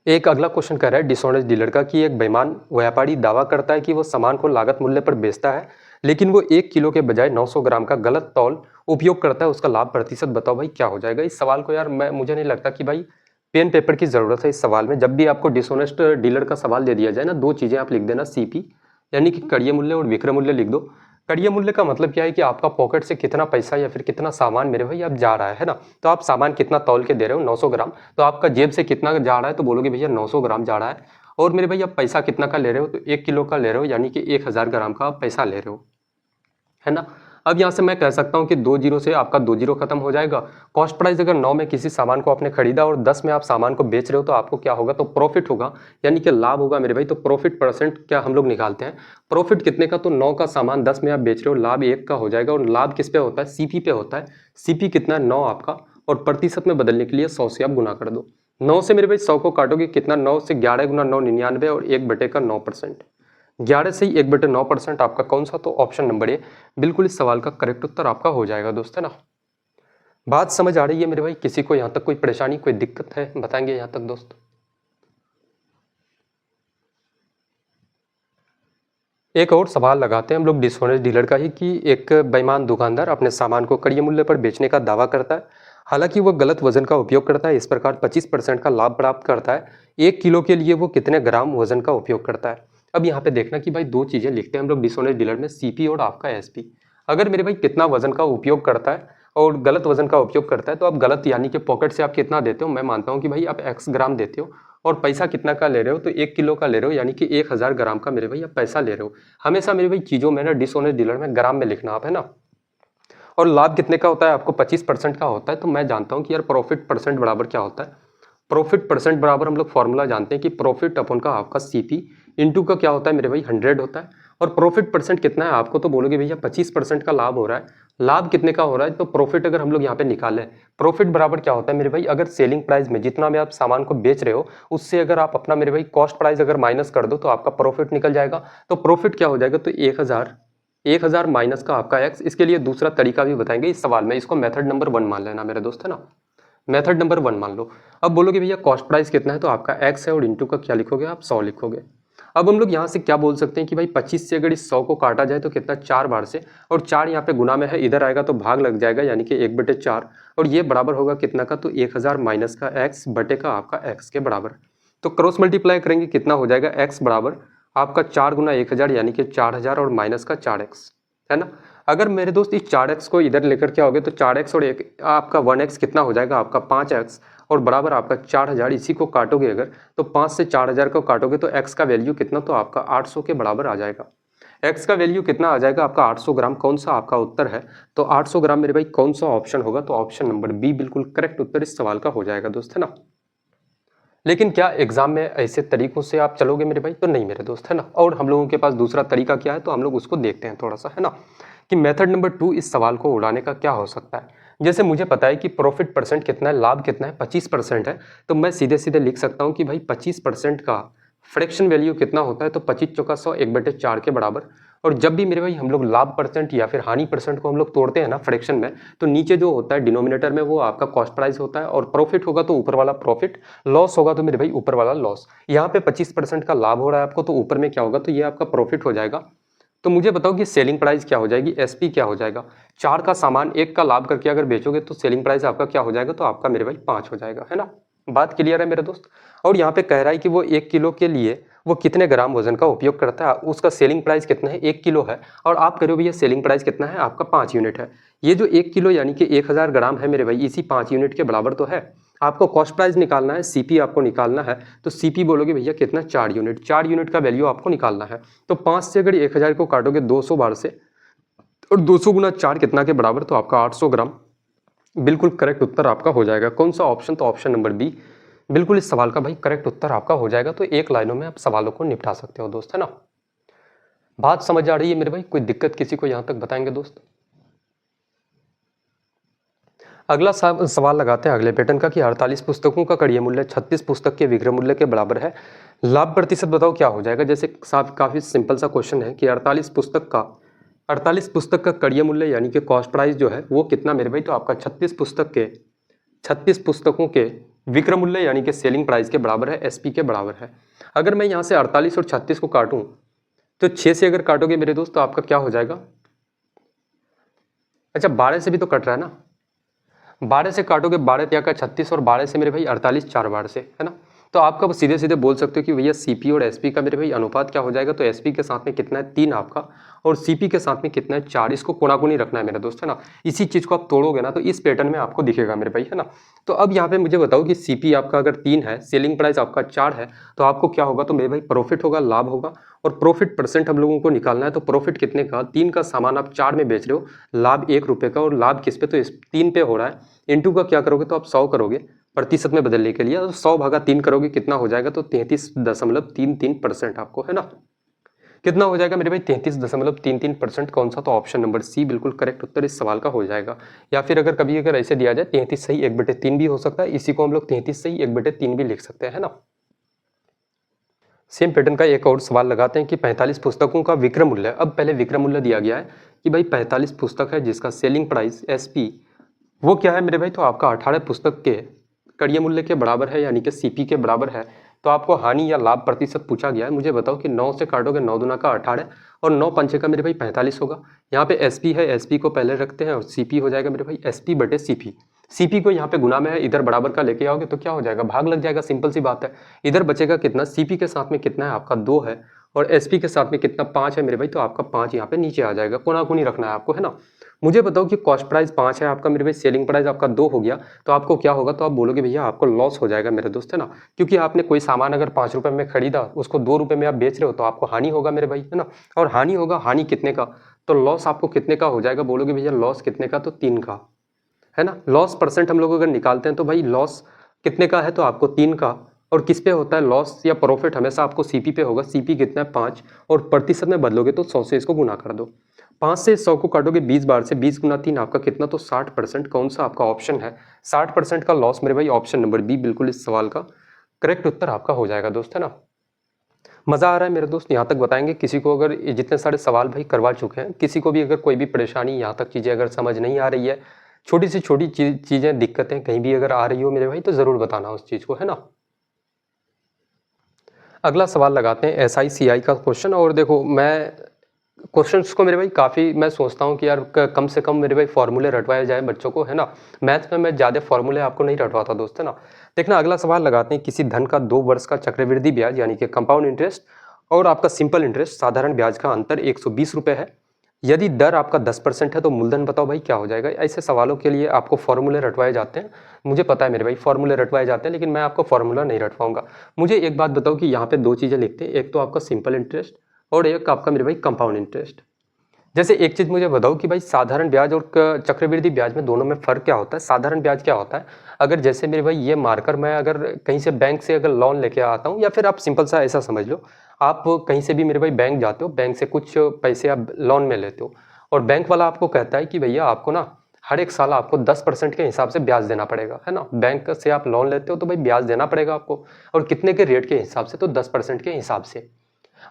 एक अगला क्वेश्चन कह रहा है डिसऑनेस्ट डीलर का कि एक बेईमान व्यापारी दावा करता है कि वो सामान को लागत मूल्य पर बेचता है, लेकिन वो 1 किलो के बजाय 900 ग्राम का गलत तौल उपयोग करता है, उसका लाभ प्रतिशत बताओ भाई क्या हो जाएगा। इस सवाल को यार मुझे नहीं लगता कि भाई पेन पेपर की जरूरत है इस सवाल में। जब भी आपको डिसऑनेस्ट डीलर का सवाल दे दिया जाए ना, 2 चीजें आप लिख देना, सीपी यानी कि कड़िय मूल्य और विक्रय मूल्य लिख दो। कड़िय मूल्य का मतलब क्या है कि आपका पॉकेट से कितना पैसा या फिर कितना सामान मेरे भाई अब जा रहा है ना। तो आप सामान कितना तौल के दे रहे हो 900 ग्राम, तो आपका जेब से कितना जा रहा है, तो बोलोगे भैया 900 ग्राम जा रहा है। और मेरे भाई आप पैसा कितना का ले रहे हो, तो 1 किलो का ले रहे हो, यानी कि 1000 ग्राम का आप पैसा ले रहे हो, है ना। अब यहाँ से मैं कह सकता हूँ कि 2 जीरो से आपका 2 जीरो खत्म हो जाएगा। कॉस्ट प्राइस अगर 9 में किसी सामान को आपने खरीदा और 10 में आप सामान को बेच रहे हो, तो आपको क्या होगा, तो प्रॉफिट होगा, यानी कि लाभ होगा मेरे भाई। तो प्रॉफिट परसेंट क्या हम लोग निकालते हैं, प्रॉफिट कितने का, तो 9 का सामान 10 में आप बेच रहे हो, लाभ 1 का हो जाएगा। और लाभ किस पे होता है, सीपी पे होता है। सीपी कितना है 9 आपका, और प्रतिशत में बदलने के लिए 100 से आप गुना कर दो। 9 से मेरे भाई 100 को काटोगे कितना, 9 से 11 गुना 9 99 और 1/9%। 11 से ही 1/9% आपका कौन सा, तो ऑप्शन नंबर ए बिल्कुल इस सवाल का करेक्ट उत्तर आपका हो जाएगा दोस्त, है ना। बात समझ आ रही है मेरे भाई, किसी को यहाँ तक कोई परेशानी कोई दिक्कत है, बताएंगे यहाँ तक दोस्त। एक और सवाल लगाते हैं हम लोग डिसऑनेस्ट डीलर का ही कि एक बेईमान दुकानदार अपने सामान को कड़िय मूल्य पर बेचने का दावा करता है, हालांकि वो गलत वजन का उपयोग करता है। इस प्रकार 25% का लाभ प्राप्त करता है। 1 किलो के लिए वो कितने ग्राम वजन का उपयोग करता है। अब यहाँ पे देखना कि भाई 2 चीजें लिखते हैं हम लोग डिसऑनेस्ट डीलर में, सीपी और आपका एसपी। अगर मेरे भाई कितना वजन का उपयोग करता है और गलत वजन का उपयोग करता है, तो आप गलत यानी कि पॉकेट से आप कितना देते हो, मैं मानता हूँ कि भाई आप x ग्राम देते हो। और पैसा कितना का ले रहे हो, तो 1 किलो का ले रहे हो, यानी कि 1000 ग्राम का मेरे भाई आप पैसा ले रहे हो। हमेशा मेरे भाई चीजों में ना डिसऑनेस्ट डीलर में ग्राम में लिखना आप, है ना। और लाभ कितने का होता है, आपको 25% का होता है। तो मैं जानता हूँ कि यार प्रॉफिट परसेंट बराबर क्या होता है, प्रॉफिट परसेंट बराबर हम लोग फॉर्मूला जानते हैं कि प्रॉफिट अपन का आपका सीपी इंटू का क्या होता है मेरे भाई 100 होता है। और प्रॉफिट परसेंट कितना है आपको, तो बोलोगे भैया 25% का लाभ हो रहा है। लाभ कितने का हो रहा है, तो प्रॉफिट अगर हम लोग यहाँ पे निकालें, प्रॉफिट बराबर क्या होता है मेरे भाई, अगर सेलिंग प्राइस में जितना में आप सामान को बेच रहे हो उससे अगर आप अपना मेरे भाई कॉस्ट प्राइस अगर माइनस कर दो, तो आपका प्रॉफिट निकल जाएगा। तो प्रॉफिट क्या हो जाएगा, तो 1000 माइनस का आपका एक्स। इसके लिए दूसरा तरीका भी बताएंगे इस सवाल में, इसको मेथड नंबर 1 मान लेना मेरे दोस्त, है ना। मेथड नंबर 1 मान लो। अब बोलोगे भैया कॉस्ट प्राइस कितना है, तो आपका एक्स है और इंटू का क्या लिखोगे आप 100 लिखोगे। अब हम लोग यहाँ से क्या बोल सकते हैं कि भाई 25 से अगर इस 100 को काटा जाए तो कितना 4 बार से, और 4 यहाँ पे गुना में है, इधर आएगा तो भाग लग जाएगा, यानी कि 1/4। और ये बराबर होगा कितना का, तो 1000 माइनस का एक्स बटे का आपका एक्स के बराबर। तो क्रॉस मल्टीप्लाई करेंगे कितना हो जाएगा, एक्स बराबर आपका 4 गुना 1000 यानी कि 4000 और माइनस का 4x, है ना। अगर मेरे दोस्त इस 4x को इधर लेकर के आओगे तो 4x और एक आपका 1x कितना हो जाएगा, आपका 5x और बराबर आपका 4000। इसी को काटोगे अगर, तो 5 से 4000 को काटोगे तो x का वैल्यू कितना, तो आपका 800 के बराबर आ जाएगा। एक्स का वैल्यू कितना आ जाएगा आपका 800 ग्राम, कौन सा आपका उत्तर है? तो 800 ग्राम मेरे भाई कौन सा ऑप्शन होगा? तो ऑप्शन नंबर बी बिल्कुल करेक्ट उत्तर इस सवाल का हो जाएगा दोस्त, है ना। लेकिन क्या एग्जाम में ऐसे तरीकों से आप चलोगे मेरे भाई? तो नहीं मेरे दोस्त, है ना। और हम लोगों के पास दूसरा तरीका क्या है, तो हम लोग उसको देखते हैं थोड़ा सा, है ना, कि मेथड नंबर 2 इस सवाल को उड़ाने का क्या हो सकता है। जैसे मुझे पता है कि प्रॉफिट परसेंट कितना है, लाभ कितना है, 25% है, तो मैं सीधे सीधे लिख सकता हूं कि भाई 25% का फ्रैक्शन वैल्यू कितना होता है, तो 25 चौका 100 1/4 के बराबर। और जब भी मेरे भाई हम लोग लाभ परसेंट या फिर हानि परसेंट को हम लोग तोड़ते हैं ना फ्रैक्शन में, तो नीचे जो होता है डिनोमिनेटर में वो आपका कॉस्ट प्राइस होता है, और प्रॉफिट होगा तो ऊपर वाला प्रॉफिट, लॉस होगा तो मेरे भाई ऊपर वाला लॉस। यहाँ पे 25% का लाभ हो रहा है आपको, तो ऊपर में क्या होगा, तो ये आपका प्रॉफिट हो जाएगा। तो मुझे बताओ कि सेलिंग प्राइस क्या हो जाएगी, एसपी क्या हो जाएगा। 4 का सामान 1 का लाभ करके अगर बेचोगे तो सेलिंग प्राइस आपका क्या हो जाएगा, तो आपका मेरे भाई 5 हो जाएगा, है ना। बात क्लियर है मेरे दोस्त। और यहाँ पे कह रहा है कि वो 1 किलो के लिए वो कितने ग्राम वजन का उपयोग करता है, उसका सेलिंग प्राइस कितना है, 1 किलो है, और आप करो भैया सेलिंग प्राइस कितना है आपका 5 यूनिट है। ये जो 1 किलो यानी कि 1000 ग्राम है मेरे भाई, इसी 5 यूनिट के बराबर तो है। आपको कॉस्ट प्राइस निकालना है, सीपी आपको निकालना है, तो सीपी बोलोगे भैया कितना, 4 यूनिट, 4 यूनिट का वैल्यू आपको निकालना है। तो 5 से अगर 1000 को काटोगे 200 बार से, और 200 गुना 4 कितना के बराबर, तो आपका 800 ग्राम। बिल्कुल करेक्ट उत्तर आपका हो जाएगा। कौन सा ऑप्शन, तो ऑप्शन नंबर बी बिल्कुल इस सवाल का भाई करेक्ट उत्तर आपका हो जाएगा। तो एक लाइनों में आप सवालों को निपटा सकते हो दोस्त, है ना। बात समझ आ रही है मेरे भाई? कोई दिक्कत किसी को यहां तक बताएंगे दोस्त? अगला सवाल लगाते हैं अगले पैटर्न का, कि 48 पुस्तकों का कड़िय मूल्य 36 पुस्तक के विक्रय मूल्य के बराबर है, लाभ प्रतिशत बताओ क्या हो जाएगा। जैसे काफी सिंपल सा क्वेश्चन है कि 48 पुस्तक का कड़िय मूल्य यानी कि कॉस्ट प्राइस जो है वो कितना मेरे भाई, तो आपका 36 पुस्तकों के विक्रय मूल्य यानी कि सेलिंग प्राइस के बराबर है, एसपी के बराबर है। अगर मैं यहाँ से 48 और 36 को काटूं, तो 6 से अगर काटोगे मेरे दोस्त तो आपका क्या हो जाएगा, अच्छा 12 से भी तो कट रहा है ना, 12 से काटोगे, 12 त्या का 36, और 12 से मेरे भाई 48, 4 बार से, है ना। तो आपका सीधे सीधे बोल सकते हो कि भैया सीपी और एसपी का मेरे भाई अनुपात क्या हो जाएगा, तो एसपी के साथ में कितना है 3 आपका, और सीपी के साथ में कितना है 4। इसको कोणाकोनी रखना है मेरे दोस्त, है ना। इसी चीज को आप तोड़ोगे ना तो इस पैटर्न में आपको दिखेगा मेरे भाई, है ना। तो अब यहाँ पे मुझे बताओ कि सीपी आपका अगर 3 है, सेलिंग प्राइस आपका 4 है, तो आपको क्या होगा, तो मेरे भाई प्रॉफिट होगा, लाभ होगा, और प्रॉफिट परसेंट हम लोगों को निकालना है। तो प्रॉफिट कितने का, 3 का सामान आप 4 में बेच रहे हो, लाभ 1 रुपये का, और लाभ किस पे, तो इस 3 पे हो रहा है। इंटू का क्या करोगे, तो आप 100 करोगे प्रतिशत में बदलने के लिए, तो 100 भागा 3 करोगे, कितना हो जाएगा, तो 33.33% आपको, है ना। कितना हो जाएगा मेरे भाई, 33.33%। कौन सा, तो ऑप्शन नंबर सी बिल्कुल करेक्ट उत्तर इस सवाल का हो जाएगा। या फिर कभी अगर ऐसे दिया जाए 33 सही 1/3 भी हो सकता है, इसी को हम लोग 33 सही 1/3 भी लिख सकते हैं, है ना। सेम पैटर्न का एक और सवाल लगाते हैं कि 45 पुस्तकों का विक्रय मूल्य, अब पहले विक्रय मूल्य दिया गया है कि भाई 45 पुस्तक है जिसका सेलिंग प्राइस एसपी वो क्या है मेरे भाई, तो आपका 18 पुस्तक के कड़िय मूल्य के बराबर है यानी कि सीपी के बराबर है। तो आपको हानि या लाभ प्रतिशत पूछा गया है। मुझे बताओ कि 9 से काटोगे 9 दूना का 18, और 9 पंचे का मेरे भाई 45 होगा। यहाँ पे एसपी है, एसपी को पहले रखते हैं, और सीपी हो जाएगा मेरे भाई एसपी बटे सीपी। सीपी को यहाँ पे गुना में है, इधर बराबर का लेके आओगे तो क्या हो जाएगा, भाग लग जाएगा, सिंपल सी बात है। इधर बचेगा कितना, सीपी के साथ में कितना है आपका 2 है, और एसपी के साथ में कितना 5 है मेरे भाई, तो आपका 5 यहाँ पे नीचे आ जाएगा, कोनाकुनी रखना है आपको, है ना। मुझे बताओ कि कॉस्ट प्राइस 5 है आपका मेरे भाई, सेलिंग प्राइस आपका 2 हो गया, तो आपको क्या होगा, तो आप बोलोगे भैया आपको लॉस हो जाएगा मेरे दोस्त, है ना। क्योंकि आपने कोई सामान अगर 5 रुपए में खरीदा, उसको 2 रुपए में आप बेच रहे हो, तो आपको हानि होगा मेरे भाई, है ना। और हानि होगा, हानि कितने का, तो लॉस आपको कितने का हो जाएगा, बोलोगे भैया लॉस कितने का, तो 3 का, है ना। लॉस परसेंट हम लोग अगर निकालते हैं तो भाई लॉस कितने का है, तो आपको 3 का। और किस पे होता है लॉस या प्रॉफिट, हमेशा आपको सीपी पे होगा। सीपी कितना है 5, और प्रतिशत में बदलोगे तो 100 से इसको गुना कर दो। 5 से 100 को काटोगे 20 बार से, 20 गुना 3 आपका कितना, तो 60%। कौन सा आपका ऑप्शन है, 60% का लॉस मेरे भाई, ऑप्शन नंबर बी बिल्कुल इस सवाल का करेक्ट उत्तर आपका हो जाएगा दोस्त, है ना। मजा आ रहा है मेरे दोस्त, यहाँ तक बताएंगे। किसी को अगर जितने सारे सवाल भाई करवा चुके हैं, किसी को भी अगर कोई भी परेशानी, यहाँ तक चीजें अगर समझ नहीं आ रही है, छोटी से छोटी चीजें दिक्कतें कहीं भी अगर आ रही हो मेरे भाई, तो जरूर बताना उस चीज को, है ना। अगला सवाल लगाते हैं SICI का क्वेश्चन। और देखो मैं क्वेश्चंस को मेरे भाई काफ़ी मैं सोचता हूँ कि यार कम से कम मेरे भाई फॉर्मूले रटवाए जाए बच्चों को, है ना। मैथ्स में मैं ज़्यादा फॉर्मूले आपको नहीं रटवाता दोस्त, है ना। देखना अगला सवाल लगाते हैं, किसी धन का 2 वर्ष का चक्रवृद्धि ब्याज यानी कि कंपाउंड इंटरेस्ट और आपका सिंपल इंटरेस्ट साधारण ब्याज का अंतर 120 रुपये है। यदि दर आपका 10% है तो मूलधन बताओ भाई क्या हो जाएगा। ऐसे सवालों के लिए आपको फॉर्मूले रटवाए जाते हैं, मुझे पता है मेरे भाई फॉर्मूले रटवाए जाते हैं, लेकिन मैं आपको फॉर्मूला नहीं रटवाऊंगा। मुझे एक बात बताओ कि यहाँ पे 2 चीज़ें लिखते हैं, एक तो आपका सिंपल इंटरेस्ट और एक आपका मेरे भाई कंपाउंड इंटरेस्ट। जैसे एक चीज़ मुझे बताओ कि भाई साधारण ब्याज और चक्रवृद्धि ब्याज में दोनों में फ़र्क क्या होता है। साधारण ब्याज क्या होता है, अगर जैसे मेरे भाई ये मारकर मैं अगर कहीं से बैंक से अगर लोन लेके आता हूँ, या फिर आप सिंपल सा ऐसा समझ लो, आप कहीं से भी मेरे भाई बैंक जाते हो, बैंक से कुछ पैसे आप लोन में लेते हो, और बैंक वाला आपको कहता है कि भैया आपको ना हर एक साल आपको 10% के हिसाब से ब्याज देना पड़ेगा, है ना। बैंक से आप लोन लेते हो तो भाई ब्याज देना पड़ेगा आपको, और कितने के रेट के हिसाब से, तो 10% के हिसाब से।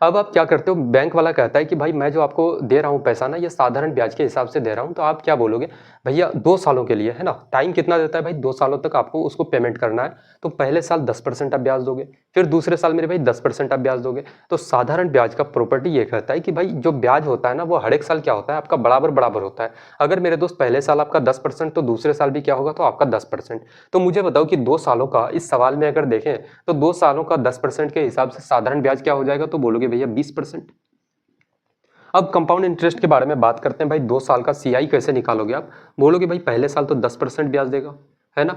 अब आप क्या करते हो, बैंक वाला कहता है कि भाई मैं जो आपको दे रहा हूँ पैसा ना, ये साधारण ब्याज के हिसाब से दे रहा हूँ, तो आप क्या बोलोगे, भैया 2 सालों के लिए, है ना। टाइम कितना देता है भाई, 2 सालों तक आपको उसको पेमेंट करना है। तो पहले साल 10% आप ब्याज दोगे, फिर दूसरे साल मेरे भाई 10% आप ब्याज दोगे। तो साधारण ब्याज का प्रॉपर्टी ये कहता है कि भाई जो ब्याज होता है ना, वो हर एक साल क्या होता है, आपका बराबर बराबर होता है। अगर मेरे दोस्त पहले साल आपका 10%, तो दूसरे साल भी क्या होगा, तो आपका 10%। तो मुझे बताओ कि 2 सालों का इस सवाल में अगर देखें, तो 2 सालों का 10% के हिसाब से साधारण ब्याज क्या हो जाएगा, तो बोलोगे भैया 20%। अब कंपाउंड इंटरेस्ट के बारे में बात करते हैं। भाई 2 साल का सीआई कैसे निकालोगे, आप बोलोगे भाई पहले साल तो 10% ब्याज देगा, है ना।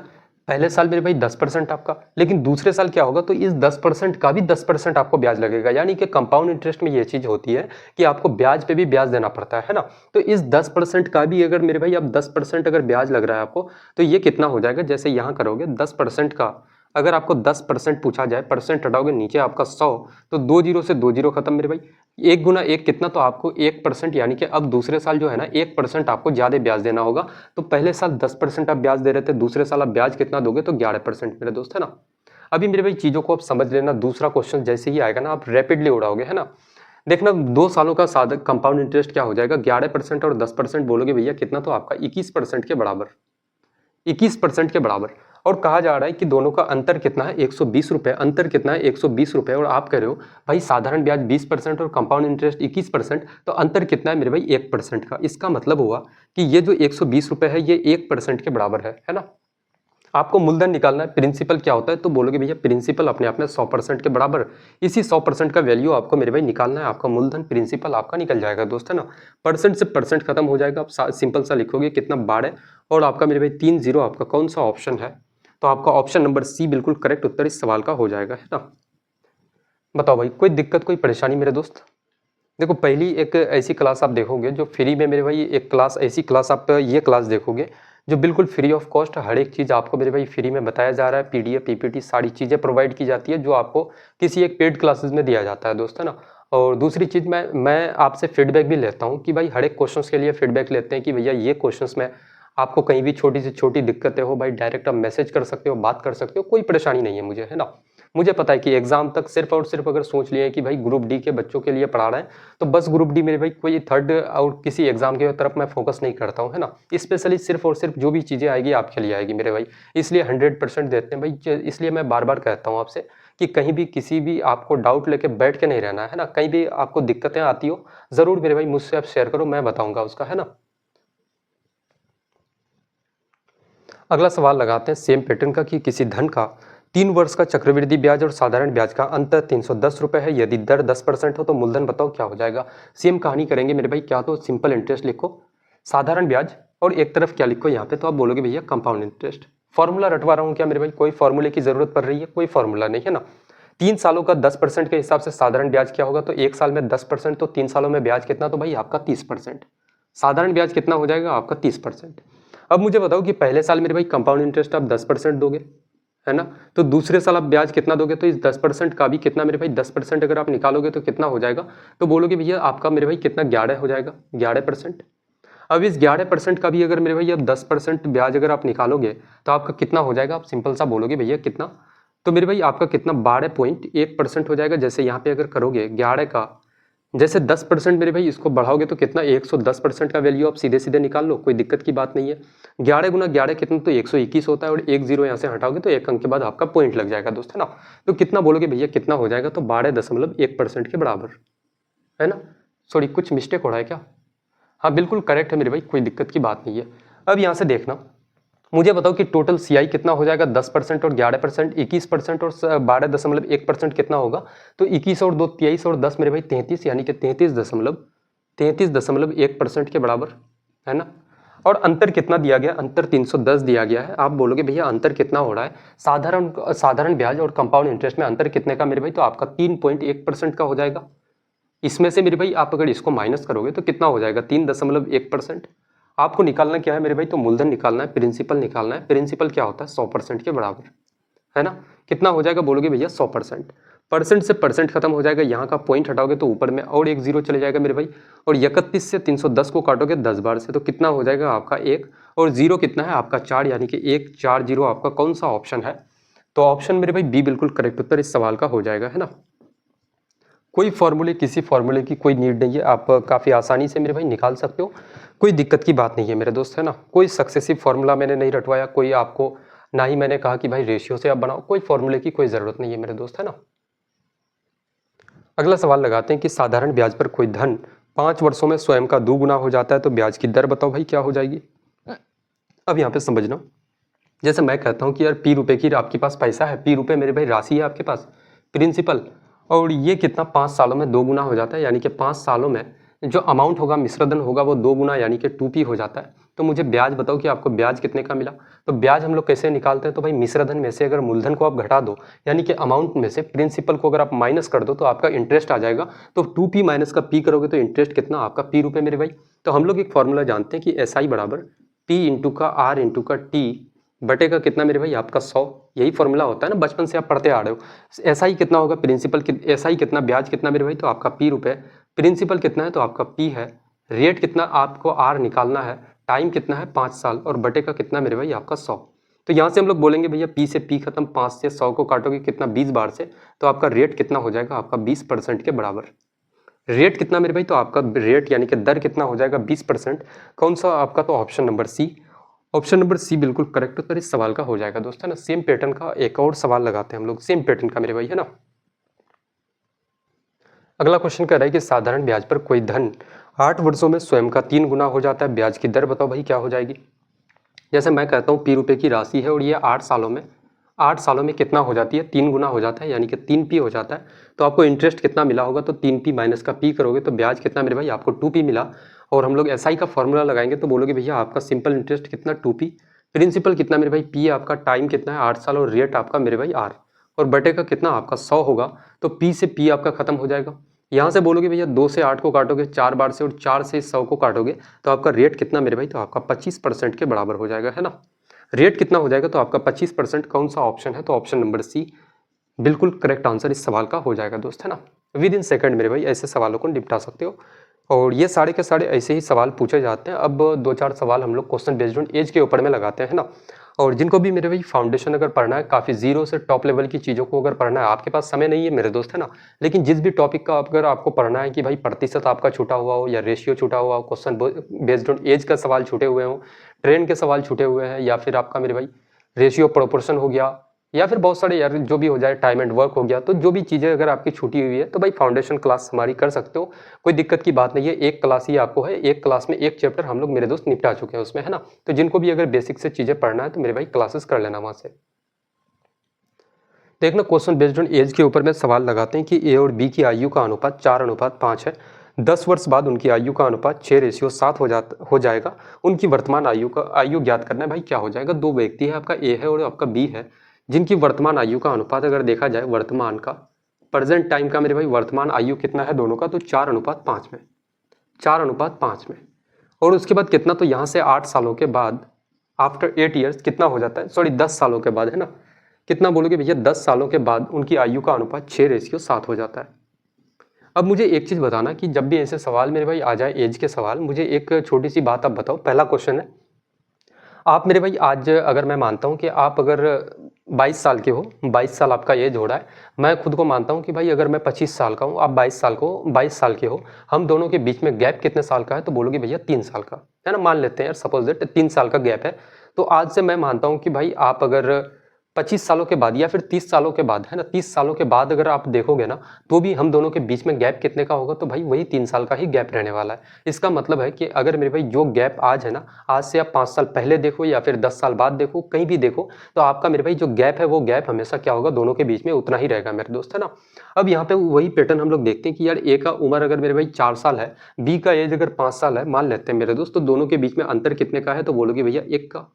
पहले साल मेरे भाई 10% आपका, लेकिन दूसरे साल क्या होगा, तो इस 10% का भी 10% आपको ब्याज लगेगा। यानी कि कंपाउंड इंटरेस्ट में ये चीज होती है कि आपको ब्याज पे भी ब्याज देना पड़ता है ना। तो इस 10% का भी अगर मेरे भाई अब 10% अगर ब्याज लग रहा है आपको, तो ये कितना हो जाएगा, जैसे यहाँ करोगे 10% का, अगर आपको 10% पूछा जाए, परसेंट हटाओगे नीचे आपका 100, तो 2 जीरो से 2 जीरो खत्म मेरे भाई। 1 गुना 1 कितना, तो आपको 1%, यानी कि अब दूसरे साल जो है ना 1% आपको ज्यादा ब्याज देना होगा। तो पहले साल 10% आप ब्याज दे रहे थे, दूसरे साल आप ब्याज कितना दोगे, तो 11% मेरे दोस्त, है ना। अभी मेरे भाई चीजों को आप समझ लेना, दूसरा क्वेश्चन जैसे ही आएगा ना आप रैपिडली उड़ाओगे, है ना। देखना 2 सालों का साधा कंपाउंड इंटरेस्ट क्या हो जाएगा, 11% और 10% बोलोगे भैया कितना, तो आपका 21% के बराबर, 21% के बराबर। और कहा जा रहा है कि दोनों का अंतर कितना है, 120 रुपए। अंतर कितना है, 120 रुपए। और आप कह रहे हो भाई साधारण ब्याज 20% और कंपाउंड इंटरेस्ट 21%, तो अंतर कितना है मेरे भाई, 1% का। इसका मतलब हुआ कि ये जो 120 रुपए है, ये 1% के बराबर है ना। आपको मूलधन निकालना है, प्रिंसिपल क्या होता है, तो बोलोगे भैया प्रिंसिपल अपने आप में 100% के बराबर। इसी 100% का वैल्यू आपको मेरे भाई निकालना है, आपका मूलधन प्रिंसिपल आपका निकल जाएगा दोस्त, है ना। परसेंट से परसेंट खत्म हो जाएगा, आप सिंपल सा लिखोगे कितना, 12। और आपका मेरे भाई 3 0 आपका कौन सा ऑप्शन है, तो आपका ऑप्शन नंबर सी बिल्कुल करेक्ट उत्तर इस सवाल का हो जाएगा, है ना। बताओ भाई कोई दिक्कत कोई परेशानी मेरे दोस्त। देखो पहली एक ऐसी क्लास आप देखोगे जो फ्री में मेरे भाई, एक क्लास ऐसी क्लास आप ये क्लास देखोगे जो बिल्कुल फ्री ऑफ कॉस्ट, हर एक चीज़ आपको मेरे भाई फ्री में बताया जा रहा है। पीडीएफ पीपीटी सारी चीज़ें प्रोवाइड की जाती है, जो आपको किसी एक पेड क्लासेस में दिया जाता है दोस्त, है ना। और दूसरी चीज़ मैं आपसे फीडबैक भी लेता हूँ कि भाई हर एक क्वेश्चंस के लिए फीडबैक लेते हैं कि भैया ये क्वेश्चंस में आपको कहीं भी छोटी से छोटी दिक्कतें हो, भाई डायरेक्ट आप मैसेज कर सकते हो, बात कर सकते हो, कोई परेशानी नहीं है मुझे, है ना। मुझे पता है कि एग्जाम तक सिर्फ और सिर्फ अगर सोच लिए कि भाई ग्रुप डी के बच्चों के लिए पढ़ा रहे हैं, तो बस ग्रुप डी मेरे भाई कोई थर्ड और किसी एग्जाम की तरफ मैं फोकस नहीं करता हूँ, है ना। स्पेशली सिर्फ और सिर्फ जो भी चीज़ें आएगी आपके लिए आएगी मेरे भाई, इसलिए 100% देते हैं भाई। इसलिए मैं बार बार कहता हूँ आपसे कि कहीं भी किसी भी आपको डाउट लेके बैठ के नहीं रहना है ना। कहीं भी आपको दिक्कतें आती हो, ज़रूर मेरे भाई मुझसे आप शेयर करो, मैं बताऊँगा उसका, है ना। अगला सवाल लगाते हैं सेम पैटर्न का कि किसी धन का 3 वर्ष का चक्रवृद्धि ब्याज और साधारण ब्याज का अंतर 310 रुपये है। यदि दर 10% हो तो मूलधन बताओ क्या हो जाएगा। सेम कहानी करेंगे मेरे भाई, क्या तो सिंपल इंटरेस्ट लिखो, साधारण ब्याज, और एक तरफ क्या लिखो यहाँ पे, तो आप बोलोगे भैया कंपाउंड इंटरेस्ट। फॉर्मूला रटवा रहा हूँ क्या मेरे भाई, कोई फॉर्मूले की जरूरत पड़ रही है, कोई फॉर्मूला नहीं है ना। 3 सालों का 10% के हिसाब से साधारण ब्याज क्या होगा, तो एक साल में 10%, तो 3 सालों में ब्याज कितना, तो भाई आपका 30%। साधारण ब्याज कितना हो जाएगा आपका 30%। अब मुझे बताओ कि पहले साल मेरे भाई कंपाउंड इंटरेस्ट आप 10% दोगे, है ना। तो दूसरे साल आप ब्याज कितना दोगे, तो इस 10% का भी कितना मेरे भाई 10% अगर आप निकालोगे तो कितना हो जाएगा, तो बोलोगे भैया आपका मेरे भाई कितना 11 हो जाएगा, 11%। अब इस 11% का भी अगर मेरे भाई अब 10% ब्याज अगर आप निकालोगे तो आपका कितना हो जाएगा, आप सिंपल सा बोलोगे भैया कितना, तो मेरे भाई आपका कितना 12.1% हो जाएगा। जैसे यहाँ पे अगर करोगे 11 का, जैसे 10% मेरे भाई इसको बढ़ाओगे तो कितना 110% का वैल्यू आप सीधे सीधे निकाल लो, कोई दिक्कत की बात नहीं है। 11 गुना 11 कितना, तो 121 होता है, और 1 0 यहाँ से हटाओगे तो एक अंक के बाद आपका पॉइंट लग जाएगा दोस्त, है ना। तो कितना बोलोगे भैया कितना हो जाएगा, तो 12.1% के बराबर, है ना। सॉरी कुछ मिस्टेक हो रहा है क्या, हाँ बिल्कुल करेक्ट है मेरे भाई, कोई दिक्कत की बात नहीं है। अब यहाँ से देखना, मुझे बताओ कि टोटल सीआई कितना हो जाएगा, 10% और 11%, 21% और 12.1% कितना होगा, तो 21 और 2 23 और 10 मेरे भाई 33, यानी कि 33.1% के बराबर, है ना। और अंतर कितना दिया गया, अंतर 310 दिया गया है। आप बोलोगे भैया अंतर कितना हो रहा है, साधारण ब्याज और कंपाउंड इंटरेस्ट में अंतर कितने का मेरे भाई, तो आपका 3.1% का हो जाएगा, इसमें से मेरे भाई आप अगर इसको माइनस करोगे तो कितना हो जाएगा 3.1%। आपको निकालना क्या है मेरे भाई, तो मूलधन निकालना है, प्रिंसिपल निकालना है। प्रिंसिपल क्या होता है 100% के बराबर, है ना। कितना हो जाएगा बोलोगे भैया 100%। परसेंट से परसेंट खत्म हो जाएगा, यहाँ का पॉइंट हटाओगे तो ऊपर में और एक जीरो चले जाएगा मेरे भाई। और 31 से 310 को काटोगे 10 बार से तो कितना हो जाएगा आपका 1, और जीरो कितना है आपका 4, यानी कि 1 4 0 आपका कौन सा ऑप्शन है, तो ऑप्शन मेरे भाई बी बिल्कुल करेक्ट उत्तर इस सवाल का हो जाएगा, है ना। कोई फॉर्मूले, किसी फॉर्मूले की कोई नीड नहीं है, आप काफ़ी आसानी से मेरे भाई निकाल सकते हो, कोई दिक्कत की बात नहीं है मेरे दोस्त, है ना। कोई सक्सेसिव फॉर्मूला मैंने नहीं रटवाया, कोई आपको ना ही मैंने कहा कि भाई रेशियो से आप बनाओ, कोई फॉर्मूले की कोई ज़रूरत नहीं है मेरे दोस्त, है ना। अगला सवाल लगाते हैं कि साधारण ब्याज पर कोई धन 5 वर्षों में स्वयं का 2 गुना हो जाता है तो ब्याज की दर बताओ भाई क्या हो जाएगी। अब यहाँ पे समझना, जैसे मैं कहता हूँ कि यार पी रुपए की आपके पास पैसा है, पी रुपए मेरे भाई राशि है आपके पास, प्रिंसिपल, और ये कितना 5 सालों में 2 गुना हो जाता है, यानी कि 5 सालों में जो अमाउंट होगा, मिश्रधन होगा, वो 2 गुना यानी कि 2p हो जाता है। तो मुझे ब्याज बताओ कि आपको ब्याज कितने का मिला। तो ब्याज हम लोग कैसे निकालते हैं, तो भाई मिश्रधन में से अगर मूलधन को आप घटा दो, यानी कि अमाउंट में से प्रिंसिपल को अगर आप माइनस कर दो तो आपका इंटरेस्ट आ जाएगा। तो 2p माइनस का p करोगे तो इंटरेस्ट कितना आपका p रुपए मेरे भाई। तो हम लोग एक फॉर्मूला जानते हैं कि SI बराबर p इंटू का R इंटू का t बटे का कितना मेरे भाई आपका 100। यही फॉर्मूला होता है ना, बचपन से आप पढ़ते आ रहे हो। SI कितना होगा, प्रिंसिपल SI कितना, ब्याज कितना मेरे भाई, तो आपका p रुपए, प्रिंसिपल कितना है तो आपका p है, रेट कितना आपको R निकालना है, टाइम कितना है 5 साल, और बटे का कितना मेरे भाई आपका 100। तो यहाँ से हम लोग बोलेंगे भैया p से p खत्म, 5 से 100 को काटोगे कितना 20 बार से, तो आपका रेट कितना हो जाएगा आपका 20% के बराबर। रेट कितना मेरे भाई, तो आपका रेट यानी कि दर कितना हो जाएगा 20%। कौन सा आपका, तो option number C, option number C बिल्कुल करेक्ट उत्तर इस सवाल का हो जाएगा दोस्त, है ना। सेम पैटर्न का एक और सवाल लगाते हैं हम लोग, सेम पैटर्न का मेरे भाई, है ना। अगला क्वेश्चन कह रहा है कि साधारण ब्याज पर कोई धन 8 वर्षों में स्वयं का 3 गुना हो जाता है, ब्याज की दर बताओ भाई क्या हो जाएगी। जैसे मैं कहता हूँ p रुपए की राशि है और ये 8 सालों में कितना हो जाती है, 3 गुना हो जाता है, यानी कि 3p हो जाता है। तो आपको इंटरेस्ट कितना मिला होगा, तो 3p माइनस का p करोगे तो ब्याज कितना मेरे भाई आपको 2p मिला। और हम लोग SI का फॉर्मूला लगाएंगे तो बोलोगे भैया आपका सिंपल इंटरेस्ट कितना 2p, प्रिंसिपल कितना मेरे भाई p, आपका टाइम कितना है 8 साल, और रेट आपका मेरे भाई r, और बटे का कितना आपका 100 होगा। तो p से p आपका खत्म हो जाएगा। यहाँ से बोलोगे भैया 2 से 8 को काटोगे 4 बार से, और 4 से 100 को काटोगे तो आपका रेट कितना मेरे भाई, तो आपका 25% के बराबर हो जाएगा, है ना। रेट कितना हो जाएगा, तो आपका 25%। कौन सा ऑप्शन है, तो ऑप्शन नंबर सी बिल्कुल करेक्ट आंसर इस सवाल का हो जाएगा दोस्त, है ना। विद इन सेकंड मेरे भाई ऐसे सवालों को निपटा सकते हो, और ये सारे के सारे ऐसे ही सवाल पूछे जाते हैं। अब 2-4 सवाल हम लोग क्वेश्चन बेस्ड ऑन एज के ऊपर में लगाते हैं, है ना। और जिनको भी मेरे भाई फाउंडेशन अगर पढ़ना है, काफ़ी जीरो से टॉप लेवल की चीज़ों को अगर पढ़ना है, आपके पास समय नहीं है मेरे दोस्त, है ना, लेकिन जिस भी टॉपिक का अगर आपको पढ़ना है कि भाई प्रतिशत आपका छूटा हुआ हो, या रेशियो छूटा हुआ हो, क्वेश्चन बेस्ड ऑन एज का सवाल छूटे हुए हो, ट्रेन के सवाल छूटे हुए हैं, या फिर आपका मेरे भाई रेशियो प्रोपोर्शन हो गया, या फिर बहुत सारे यार जो भी हो जाए, टाइम एंड वर्क हो गया, तो जो भी चीज़ें अगर आपकी छूटी हुई है तो भाई फाउंडेशन क्लास हमारी कर सकते हो, कोई दिक्कत की बात नहीं है। एक क्लास ही आपको है, एक क्लास में एक चैप्टर हम लोग मेरे दोस्त निपटा चुके हैं उसमें, है ना। तो जिनको भी अगर बेसिक से चीज़ें पढ़ना है तो मेरे भाई क्लासेस कर लेना वहाँ से। देखना क्वेश्चन बेस्ड ऑन एज के ऊपर में सवाल लगाते हैं कि ए और बी की आयु का अनुपात 4:5 है। 10 वर्ष बाद उनकी आयु का अनुपात 6:7 हो जाएगा। उनकी वर्तमान आयु ज्ञात करना है भाई, क्या हो जाएगा। दो व्यक्ति है, आपका ए है और आपका बी है, जिनकी वर्तमान आयु का अनुपात अगर देखा जाए, वर्तमान का, प्रेजेंट टाइम का मेरे भाई वर्तमान आयु कितना है दोनों का, तो 4:5 में, 4:5 में। और उसके बाद कितना, तो यहाँ से 8 सालों के बाद, आफ्टर 8 ईयर्स कितना हो जाता है, सॉरी 10 सालों के बाद, है ना। कितना बोलोगे भैया, 10 सालों के बाद उनकी आयु का अनुपात 6:7 हो जाता है। अब मुझे एक चीज़ बताना कि जब भी ऐसे सवाल मेरे भाई आ जाए, एज के सवाल, मुझे एक छोटी सी बात आप बताओ। पहला क्वेश्चन है, आप मेरे भाई आज अगर मैं मानता हूँ कि आप अगर 22 साल के हो, 22 साल आपका एज हो रहा है, मैं खुद को मानता हूँ कि भाई अगर मैं 25 साल का हूँ, आप 22 साल के हो, हम दोनों के बीच में गैप कितने साल का है, तो बोलोगे भैया 3 साल का, है ना। मान लेते हैं यार, सपोज दैट 3 साल का गैप है। तो आज से मैं मानता हूँ कि भाई आप अगर 25 सालों के बाद या फिर 30 सालों के बाद, है ना, 30 सालों के बाद अगर आप देखोगे ना, तो भी हम दोनों के बीच में गैप कितने का होगा, तो भाई वही 3 साल का ही गैप रहने वाला है। इसका मतलब है कि अगर मेरे भाई जो गैप आज है ना, आज से आप 5 साल पहले देखो या फिर 10 साल बाद देखो, कहीं भी देखो, तो आपका मेरे भाई जो गैप है वो गैप हमेशा क्या होगा, दोनों के बीच में उतना ही रहेगा मेरे दोस्त, है ना। अब यहाँ पे वही पैटर्न हम लोग देखते हैं कि यार ए का उम्र अगर मेरे भाई 4 साल है, बी का एज अगर 5 साल है, मान लेते हैं मेरे दोस्त, तो दोनों के बीच में अंतर कितने का है, तो बोलोगे भैया 1 का,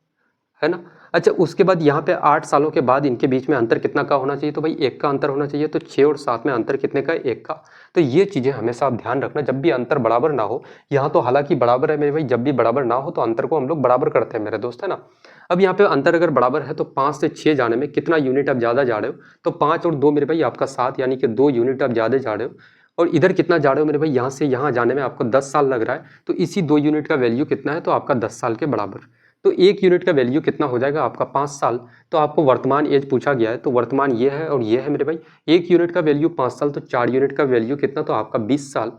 है ना। अच्छा, उसके बाद यहाँ पे 8 सालों के बाद इनके बीच में अंतर कितना का होना चाहिए, तो भाई 1 का अंतर होना चाहिए। तो 6 और 7 में अंतर कितने का है, 1 का। तो ये चीज़ें हमेशा आप ध्यान रखना, जब भी अंतर बराबर ना हो। यहाँ तो हालांकि बराबर है मेरे भाई, जब भी बराबर ना हो तो अंतर को हम लोग बराबर करते हैं मेरे दोस्त, है ना। अब यहाँ पे अंतर अगर बराबर है तो 5 से 6 जाने में कितना यूनिट आप ज़्यादा जा रहे हो, तो 5 और 2 मेरे भाई आपका 7, यानी कि 2 यूनिट आप ज़्यादा जा रहे हो। और इधर कितना जा रहे हो मेरे भाई, यहाँ से यहाँ जाने में आपको 10 साल लग रहा है। तो इसी 2 यूनिट का वैल्यू कितना है, तो आपका 10 साल के बराबर। तो 1 यूनिट का वैल्यू कितना हो जाएगा आपका, 5 साल। तो आपको वर्तमान एज पूछा गया है, तो वर्तमान ये है और ये है मेरे भाई। 1 यूनिट का वैल्यू 5 साल, तो 4 यूनिट का वैल्यू कितना, तो आपका 20 साल।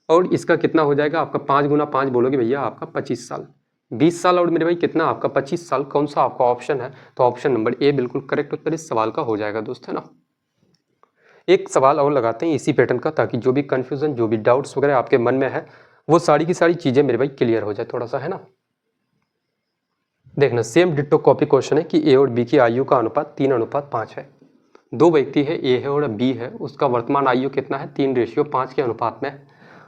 और इसका कितना हो जाएगा आपका, 5 गुना 5 बोलोगे भैया आपका 25 साल। 20 साल और मेरे भाई कितना आपका 25 साल। कौन सा आपका ऑप्शन है, तो ऑप्शन नंबर ए बिल्कुल करेक्ट उत्तर इस सवाल का हो जाएगा दोस्त, है ना। एक सवाल और लगाते हैं इसी पैटर्न का, ताकि जो भी कंफ्यूजन, जो भी डाउट्स वगैरह आपके मन में है, वो सारी की सारी चीजें मेरे भाई क्लियर हो जाए थोड़ा सा, है ना। देखना, सेम डिट्टो कॉपी क्वेश्चन है कि ए और बी की आयु का अनुपात 3:5 है। दो व्यक्ति है, ए है और बी है, उसका वर्तमान आयु कितना है, 3:5 के अनुपात में है।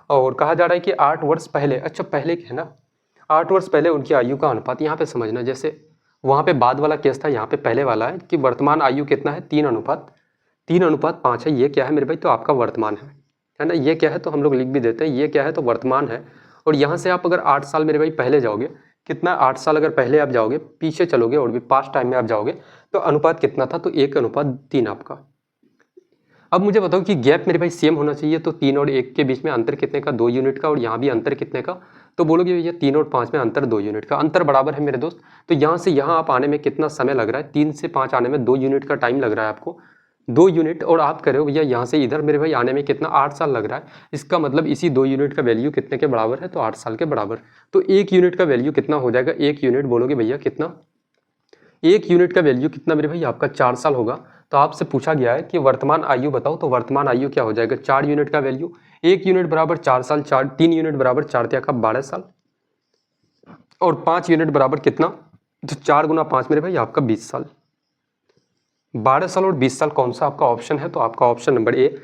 और कहा जा रहा है कि 8 वर्ष पहले, अच्छा पहले है ना, 8 वर्ष पहले उनकी आयु का अनुपात। यहाँ पे समझना, जैसे वहाँ पे बाद वाला केस था, यहाँ पे पहले वाला है कि वर्तमान आयु कितना है, 3:5 है। ये क्या है मेरे भाई, तो आपका वर्तमान है ना। ये क्या है, तो हम लोग लिख भी देते हैं, ये क्या है, तो वर्तमान है। और यहाँ से आप अगर 8 साल मेरे भाई पहले जाओगे, कितना 8 साल अगर पहले आप जाओगे, पीछे चलोगे और भी पास्ट टाइम में आप जाओगे, तो अनुपात कितना था, तो 1:3 आपका। अब मुझे बताओ कि गैप मेरे भाई सेम होना चाहिए, तो 3 और 1 के बीच में अंतर कितने का, 2 यूनिट का। और यहाँ भी अंतर कितने का, तो बोलोगे भैया 3 और 5 में अंतर 2 यूनिट का। अंतर बराबर है मेरे दोस्त। तो यहाँ से यहाँ आप आने में कितना समय लग रहा है, 3 से 5 आने में 2 यूनिट का टाइम लग रहा है आपको, 2 यूनिट। और आप कह रहे हो भैया यहाँ से इधर मेरे भाई आने में कितना, 8 साल लग रहा है। इसका मतलब इसी 2 यूनिट का वैल्यू कितने के बराबर है, तो 8 साल के बराबर। तो 1 यूनिट का वैल्यू कितना हो जाएगा, 1 यूनिट बोलोगे भैया कितना, 1 यूनिट का वैल्यू कितना मेरे भाई आपका 4 साल होगा। तो आपसे पूछा गया है कि वर्तमान आयु बताओ, तो वर्तमान आयु क्या हो जाएगा, 4 यूनिट का वैल्यू। 1 यूनिट बराबर 4 साल, 3 यूनिट बराबर 4 का 12 साल। और 5 यूनिट बराबर कितना, तो 4 गुना 5 मेरे भाई आपका 20 साल। 12 साल और 20 साल कौन सा आपका ऑप्शन है, तो आपका ऑप्शन नंबर ए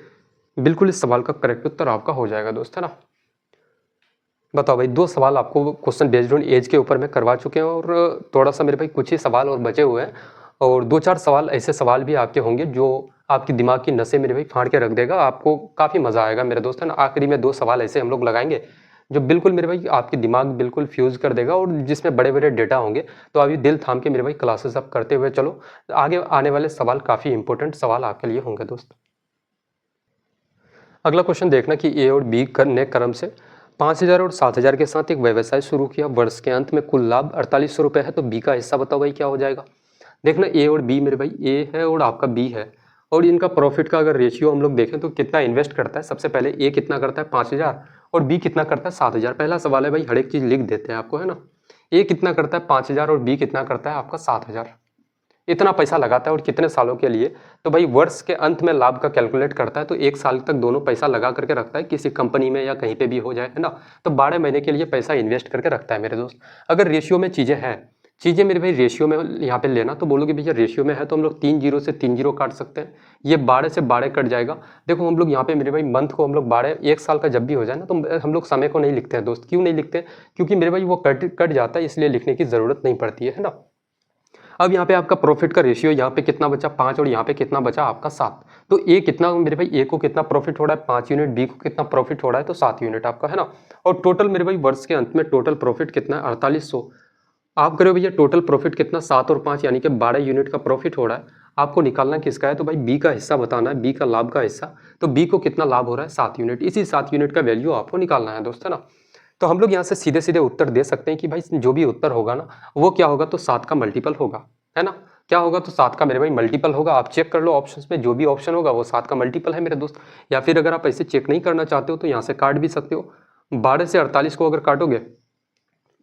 बिल्कुल इस सवाल का करेक्ट उत्तर आपका हो जाएगा दोस्त, है ना। बताओ भाई, 2 सवाल आपको क्वेश्चन बेस्ड ऑन एज के ऊपर में करवा चुके हैं, और थोड़ा सा मेरे भाई कुछ ही सवाल और बचे हुए हैं। और 2-4 सवाल ऐसे सवाल भी आपके होंगे जो आपकी दिमाग की नसें मेरे भाई फाड़ के रख देगा, आपको काफ़ी मज़ा आएगा मेरे दोस्त, है ना। आखिरी में 2 सवाल ऐसे हम लोग लगाएंगे जो बिल्कुल मेरे भाई आपकी दिमाग बिल्कुल फ्यूज़ कर देगा, और जिसमें बड़े बड़े डेटा होंगे। तो अभी दिल थाम के मेरे भाई क्लासेस आप करते हुए चलो, आगे आने वाले सवाल काफ़ी इंपॉर्टेंट सवाल आपके लिए होंगे दोस्त। अगला क्वेश्चन देखना कि ए और बी ने क्रम से 5,000 और 7,000 के साथ एक व्यवसाय शुरू किया। वर्ष के अंत में कुल लाभ 4800 रुपये है। तो बी का हिस्सा बताओ भाई क्या हो जाएगा। देखना, ए और बी मेरे भाई, ए है और आपका बी है, और इनका प्रॉफिट का अगर रेशियो हम लोग देखें तो कितना इन्वेस्ट करता है। सबसे पहले ए कितना करता है, 5,000, और बी कितना करता है, 7,000। पहला सवाल है भाई, हर एक चीज़ लिख देते हैं आपको, है ना। ए कितना करता है 5,000 और बी कितना करता है आपका 7,000। इतना पैसा लगाता है और कितने सालों के लिए, तो भाई वर्ष के अंत में लाभ का कैलकुलेट करता है। तो 1 साल तक दोनों पैसा लगा करके रखता है, किसी कंपनी में या कहीं पे भी हो जाए, है ना। तो 12 महीने के लिए पैसा इन्वेस्ट करके रखता है मेरे दोस्त। अगर रेशियो में चीज़ें हैं, चीज़ें मेरे भाई रेशियो में यहाँ पे लेना, तो बोलोगे भैया रेशियो में है तो हम लोग 3 जीरो से 3 जीरो काट सकते हैं, ये 12 से 12 कट जाएगा। देखो हम लोग यहाँ पे मेरे भाई मंथ को हम लोग 12, 1 साल का जब भी हो जाए ना, तो हम लोग समय को नहीं लिखते हैं दोस्त। क्यों नहीं लिखते, क्योंकि मेरे भाई वो कट जाता है, इसलिए लिखने की ज़रूरत नहीं पड़ती है ना। अब यहाँ पे आपका प्रॉफिट का रेशियो, यहाँ पे कितना बचा 5 और यहाँ पे कितना बचा आपका 7। तो ए कितना मेरे भाई, ए को कितना प्रॉफिट हो रहा है 5 यूनिट, बी को कितना प्रॉफिट हो रहा है तो 7 यूनिट आपका, है ना। और टोटल मेरे भाई वर्ष के अंत में टोटल प्रॉफिट कितना है 4800। आप करो भैया टोटल प्रॉफिट कितना, 7 और 5 यानी कि 12 यूनिट का प्रॉफिट हो रहा है। आपको निकालना किसका है, तो भाई बी का हिस्सा बताना है, बी का लाभ का हिस्सा। तो बी को कितना लाभ हो रहा है 7 यूनिट, इसी 7 यूनिट का वैल्यू आपको निकालना है दोस्त, है ना। तो हम लोग यहाँ से सीधे सीधे उत्तर दे सकते हैं कि भाई जो भी उत्तर होगा ना, वो क्या होगा, तो 7 का मल्टीपल होगा, है ना। क्या होगा, तो 7 का मेरे भाई मल्टीपल होगा। आप चेक कर लो ऑप्शंस में, जो भी ऑप्शन होगा वो 7 का मल्टीपल है मेरे दोस्त। या फिर अगर आप ऐसे चेक नहीं करना चाहते हो तो यहाँ से काट भी सकते हो। 12 से 48 को अगर काटोगे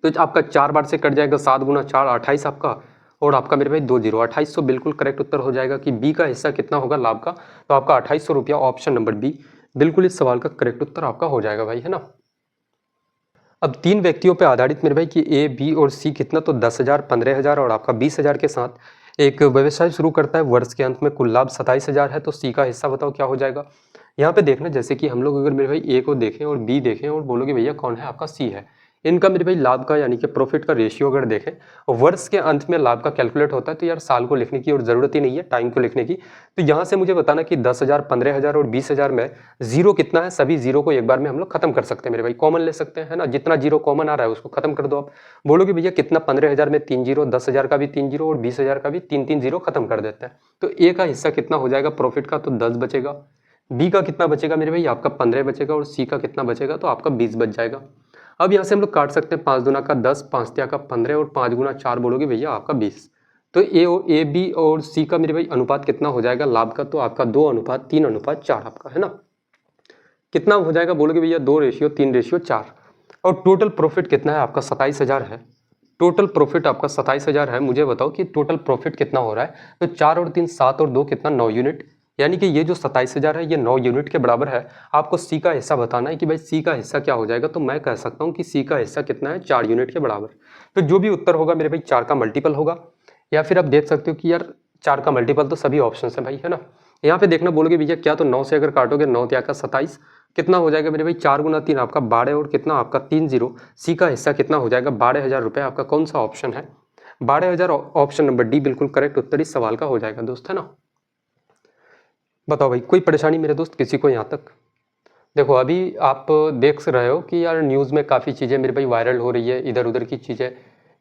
तो आपका 4 बार से कट जाएगा, 7 गुना 4 28 आपका, और आपका मेरे भाई 2 जीरो 2800 बिल्कुल करेक्ट उत्तर हो जाएगा कि बी का हिस्सा कितना होगा लाभ का, तो आपका 2800 रुपया, ऑप्शन नंबर बी बिल्कुल इस सवाल का करेक्ट उत्तर आपका हो जाएगा भाई, है ना। अब 3 व्यक्तियों पे आधारित मेरे भाई कि ए, बी और सी कितना, तो 10,000, 15,000 और आपका 20,000 के साथ एक व्यवसाय शुरू करता है। वर्ष के अंत में कुल लाभ 27,000 है। तो सी का हिस्सा बताओ क्या हो जाएगा। यहाँ पे देखना, जैसे कि हम लोग अगर मेरे भाई ए को देखें और बी देखें और बोलोगे भैया कौन है आपका सी है, इनका मेरे भाई लाभ का यानी कि प्रॉफिट का रेशियो अगर देखें, वर्ष के अंत में लाभ का कैलकुलेट होता है, तो यार साल को लिखने की और ज़रूरत ही नहीं है, टाइम को लिखने की। तो यहाँ से मुझे बताना कि 10,000, 15,000 और 20,000 में जीरो कितना है, सभी जीरो को एक बार में हम लोग खत्म कर सकते हैं मेरे भाई, कॉमन ले सकते हैं, है ना। जितना जीरो कॉमन आ रहा है उसको खत्म कर दो आप। बोलोगे भैया कितना, 15,000 में 3 जीरो, 10,000 का भी 3 जीरो और 20,000 का भी 3 जीरो खत्म कर देते हैं। तो ए का हिस्सा कितना हो जाएगा प्रॉफिट का, तो 10 बचेगा। बी का कितना बचेगा मेरे भाई, आपका 15 बचेगा। और सी का कितना बचेगा, तो आपका 20 बच जाएगा। अब यहाँ से हम लोग काट सकते हैं, 5 दूना का 10, 5 तिया का 15 और 5 गुना 4 बोलोगे भैया आपका 20। तो ए बी और सी का मेरे भाई अनुपात कितना हो जाएगा लाभ का, तो आपका 2:3:4 आपका, है ना। कितना हो जाएगा बोलोगे भैया, 2:3:4। और टोटल प्रॉफिट कितना है आपका, 27,000 है। टोटल प्रॉफिट आपका 27,000 है। मुझे बताओ कि टोटल प्रॉफिट कितना हो रहा है, तो 4 और 3 7 और 2 कितना, 9 यूनिट। यानी कि ये जो 27,000 है ये 9 यूनिट के बराबर है। आपको सी का हिस्सा बताना है कि भाई सी का हिस्सा क्या हो जाएगा, तो मैं कह सकता हूँ कि सी का हिस्सा कितना है, 4 यूनिट के बराबर। तो जो भी उत्तर होगा मेरे भाई 4 का मल्टीपल होगा, या फिर आप देख सकते हो कि यार 4 का मल्टीपल तो सभी ऑप्शन है भाई, है ना। यहाँ पे देखना, बोलोगे भैया क्या, तो 9 से अगर काटोगे 9 त्या का 27, कितना हो जाएगा मेरे भाई, 4 गुना 3 आपका 12 और कितना आपका 3 जीरो। सी का हिस्सा कितना हो जाएगा, 12,000 रुपये। आपका कौन सा ऑप्शन है, 12,000। ऑप्शन नंबर डी बिल्कुल करेक्ट उत्तर इस सवाल का हो जाएगा दोस्त, है ना। बताओ भाई कोई परेशानी मेरे दोस्त किसी को यहाँ तक। देखो अभी आप देख रहे हो कि यार न्यूज़ में काफ़ी चीज़ें मेरे भाई वायरल हो रही है, इधर उधर की चीज़ें,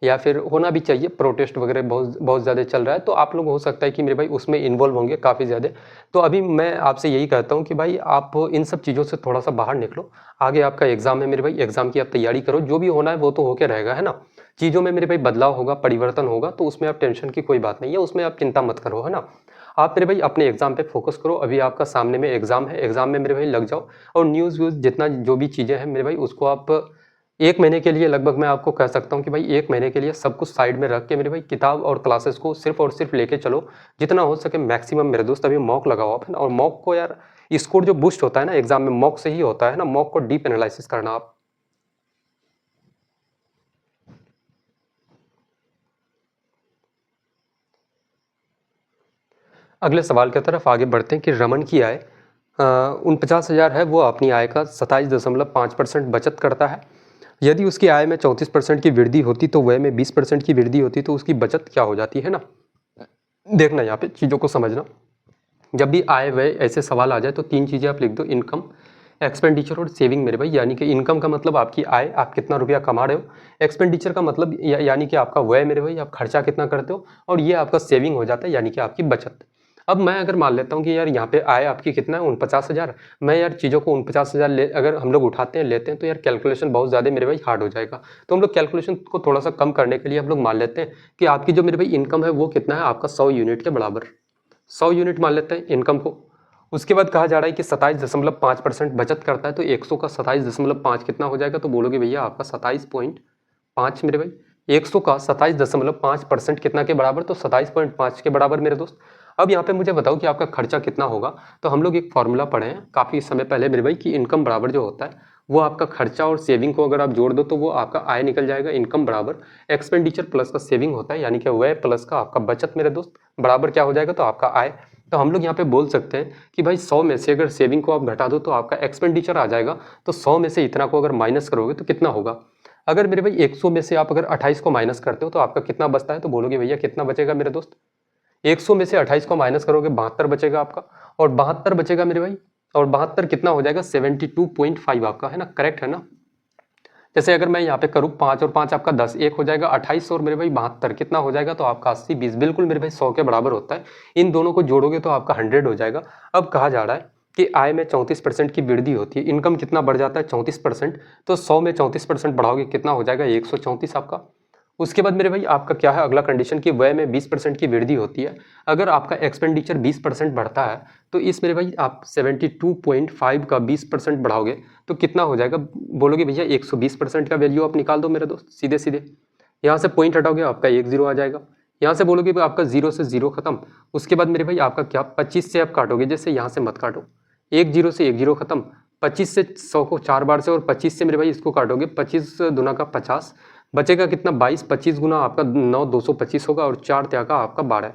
या फिर होना भी चाहिए, प्रोटेस्ट वगैरह बहुत बहुत ज़्यादा चल रहा है, तो आप लोग हो सकता है कि मेरे भाई उसमें इन्वॉल्व होंगे काफ़ी ज़्यादा। तो अभी मैं आपसे यही कहता हूँ कि भाई आप इन सब चीज़ों से थोड़ा सा बाहर निकलो। आगे आपका एग्ज़ाम है मेरे भाई, एग्ज़ाम की आप तैयारी करो, जो भी होना है वो तो होके रहेगा, है ना। चीज़ों में मेरे भाई बदलाव होगा, परिवर्तन होगा, तो उसमें आप टेंशन की कोई बात नहीं है, उसमें आप चिंता मत करो, है ना। आप मेरे भाई अपने एग्जाम पे फोकस करो। अभी आपका सामने में एग्जाम है, एग्जाम में मेरे भाई लग जाओ। और न्यूज़ व्यूज़ जितना जो भी चीज़ें हैं मेरे भाई, उसको आप 1 महीने के लिए लगभग मैं आपको कह सकता हूँ कि भाई 1 महीने के लिए सब कुछ साइड में रख के मेरे भाई किताब और क्लासेस को सिर्फ और सिर्फ लेके चलो, जितना हो सके मैक्सिमम मेरे दोस्त। अभी मॉक लगाओ आप, है ना। और मॉक को यार स्कोर जो बूस्ट होता है ना एग्जाम में, मॉक से ही होता है ना। मॉक को डीप एनालिसिस करना आप। अगले सवाल की तरफ आगे बढ़ते हैं कि रमन की आय 49,000 है, वो अपनी आय का 27.5% बचत करता है। यदि उसकी आय में 34% की वृद्धि होती तो व्यय में 20% की वृद्धि होती, तो उसकी बचत क्या हो जाती, है ना। देखना यहाँ पे चीज़ों को समझना। जब भी आय व्यय ऐसे सवाल आ जाए तो 3 चीज़ें आप लिख दो, इनकम, एक्सपेंडिचर और सेविंग मेरे भाई। यानी कि इनकम का मतलब आपकी आय, आप कितना रुपया कमा रहे हो। एक्सपेंडिचर का मतलब यानी कि आपका व्यय मेरे भाई, आप खर्चा कितना करते हो। और ये आपका सेविंग हो जाता है, यानी कि आपकी बचत। अब मैं अगर मान लेता हूँ कि यार यहाँ पे आय आपकी कितना है, 49,000। मैं यार चीज़ों को 49,000 ले अगर हम लोग उठाते हैं लेते हैं, तो यार कैलकुलेशन बहुत ज़्यादा मेरे भाई हार्ड हो जाएगा। तो हम लोग कैलकुलेशन को थोड़ा सा कम करने के लिए हम लोग मान लेते हैं कि आपकी जो मेरे भाई इनकम है वो कितना है, आपका 100 यूनिट के बराबर। 100 यूनिट मान लेते हैं इनकम को। उसके बाद कहा जा रहा है कि 27.5% बचत करता है, तो 100 का 27.5 कितना हो जाएगा, तो बोलोगे भैया आपका 27.5 मेरे भाई। 100 का 27.5% कितना के बराबर, तो 27.5 के बराबर मेरे दोस्त। अब यहाँ पे मुझे बताओ कि आपका खर्चा कितना होगा। तो हम लोग एक फॉर्मूला पढ़े हैं काफ़ी समय पहले मेरे भाई, कि इनकम बराबर जो होता है वो आपका खर्चा और सेविंग को अगर आप जोड़ दो तो वो आपका आय निकल जाएगा। इनकम बराबर एक्सपेंडिचर प्लस का सेविंग होता है, यानी कि व्यय प्लस का आपका बचत मेरे दोस्त, बराबर क्या हो जाएगा, तो आपका आय। तो हम लोग यहाँ पे बोल सकते हैं कि भाई 100 में से अगर सेविंग को आप घटा दो तो आपका एक्सपेंडिचर आ जाएगा। तो 100 में से इतना को अगर माइनस करोगे तो कितना होगा। अगर मेरे भाई 100 में से आप अगर 28 को माइनस करते हो तो आपका कितना बचता है, तो बोलोगे भैया कितना बचेगा मेरे दोस्त। 100 में से 28 को माइनस करोगे 72 बचेगा आपका। और 72 बचेगा मेरे भाई, और 72 कितना हो जाएगा, 72.5 आपका, है ना। करेक्ट है ना। जैसे अगर मैं यहाँ पे करूँ 5 और 5 आपका 10, एक हो जाएगा 28 और मेरे भाई 72 कितना हो जाएगा, तो आपका 80 20 बिल्कुल मेरे भाई 100 के बराबर होता है। इन दोनों को जोड़ोगे तो आपका 100 हो जाएगा। अब कहा जा रहा है कि आय में 34% की वृद्धि होती है, इनकम कितना बढ़ जाता है 34%। तो 100 में 34% बढ़ाओगे कितना हो जाएगा, 134 आपका। उसके बाद मेरे भाई आपका क्या है अगला कंडीशन, की व्यय में 20% की वृद्धि होती है। अगर आपका एक्सपेंडिचर 20% बढ़ता है तो इस मेरे भाई आप 72.5 का 20% बढ़ाओगे तो कितना हो जाएगा, बोलोगे भैया 120% का वैल्यू आप निकाल दो मेरे दोस्त, सीधे सीधे। यहाँ से पॉइंट हटाओगे आपका 1 0 आ जाएगा। यहाँ से बोलोगे भाई आपका 0 से 0 खत्म। उसके बाद मेरे भाई आपका क्या, 25 से आप काटोगे, जैसे यहाँ से मत काटो, 1 0 से 1 0 खत्म। 25 से 100 को 4 बार से, और 25 से मेरे भाई इसको काटोगे, 25 दूना का 50, बचेगा कितना 22। 25 गुना आपका 9 225 होगा, और 4 त्या का आपका 12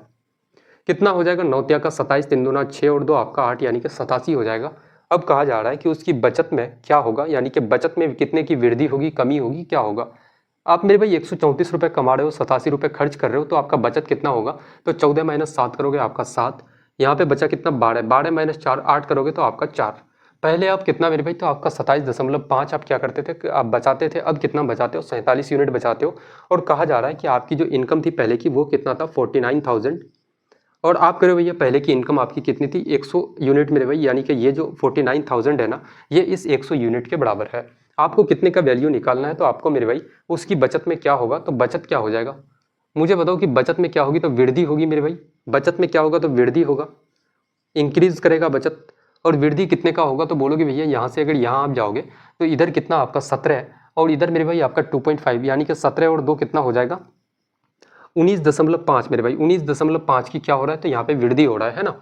कितना हो जाएगा, 9 त्या का 27, 3 दूना 6 और 2 आपका 8, यानी कि 87 हो जाएगा। अब कहा जा रहा है कि उसकी बचत में क्या होगा, यानी कि बचत में कितने की वृद्धि होगी, कमी होगी, क्या होगा। आप मेरे भाई 134 रुपये कमा रहे हो, 87 रुपये खर्च कर रहे हो, तो आपका बचत कितना होगा। तो 14 माइनस 7 करोगे आपका 7, यहाँ पे बचा कितना 12, 12 माइनस 4 8 करोगे तो आपका 4। पहले आप कितना मेरे भाई, तो आपका 27.5 आप क्या करते थे कि आप बचाते थे, अब कितना बचाते हो, 47 यूनिट बचाते हो। और कहा जा रहा है कि आपकी जो इनकम थी पहले की वो कितना था 49,000, और आप करो भैया पहले की इनकम आपकी कितनी थी 100 यूनिट मेरे भाई, यानी कि ये जो 49,000 है ना, ये इस 100 यूनिट के बराबर है। आपको कितने का वैल्यू निकालना है, तो आपको मेरे भाई उसकी बचत में क्या होगा, तो बचत क्या हो जाएगा, मुझे बताओ कि बचत में क्या होगी, तो वृद्धि होगी मेरे भाई। बचत में क्या होगा, तो वृद्धि होगा, इंक्रीज करेगा बचत। और वृद्धि कितने का होगा, तो बोलोगे भैया यहाँ से अगर यहाँ आप जाओगे तो इधर कितना आपका 17 और इधर मेरे भाई आपका 2.5, यानी कि 17 और 2 कितना हो जाएगा 19.5 मेरे भाई। 19.5 की क्या हो रहा है, तो यहाँ पे वृद्धि हो रहा है ना।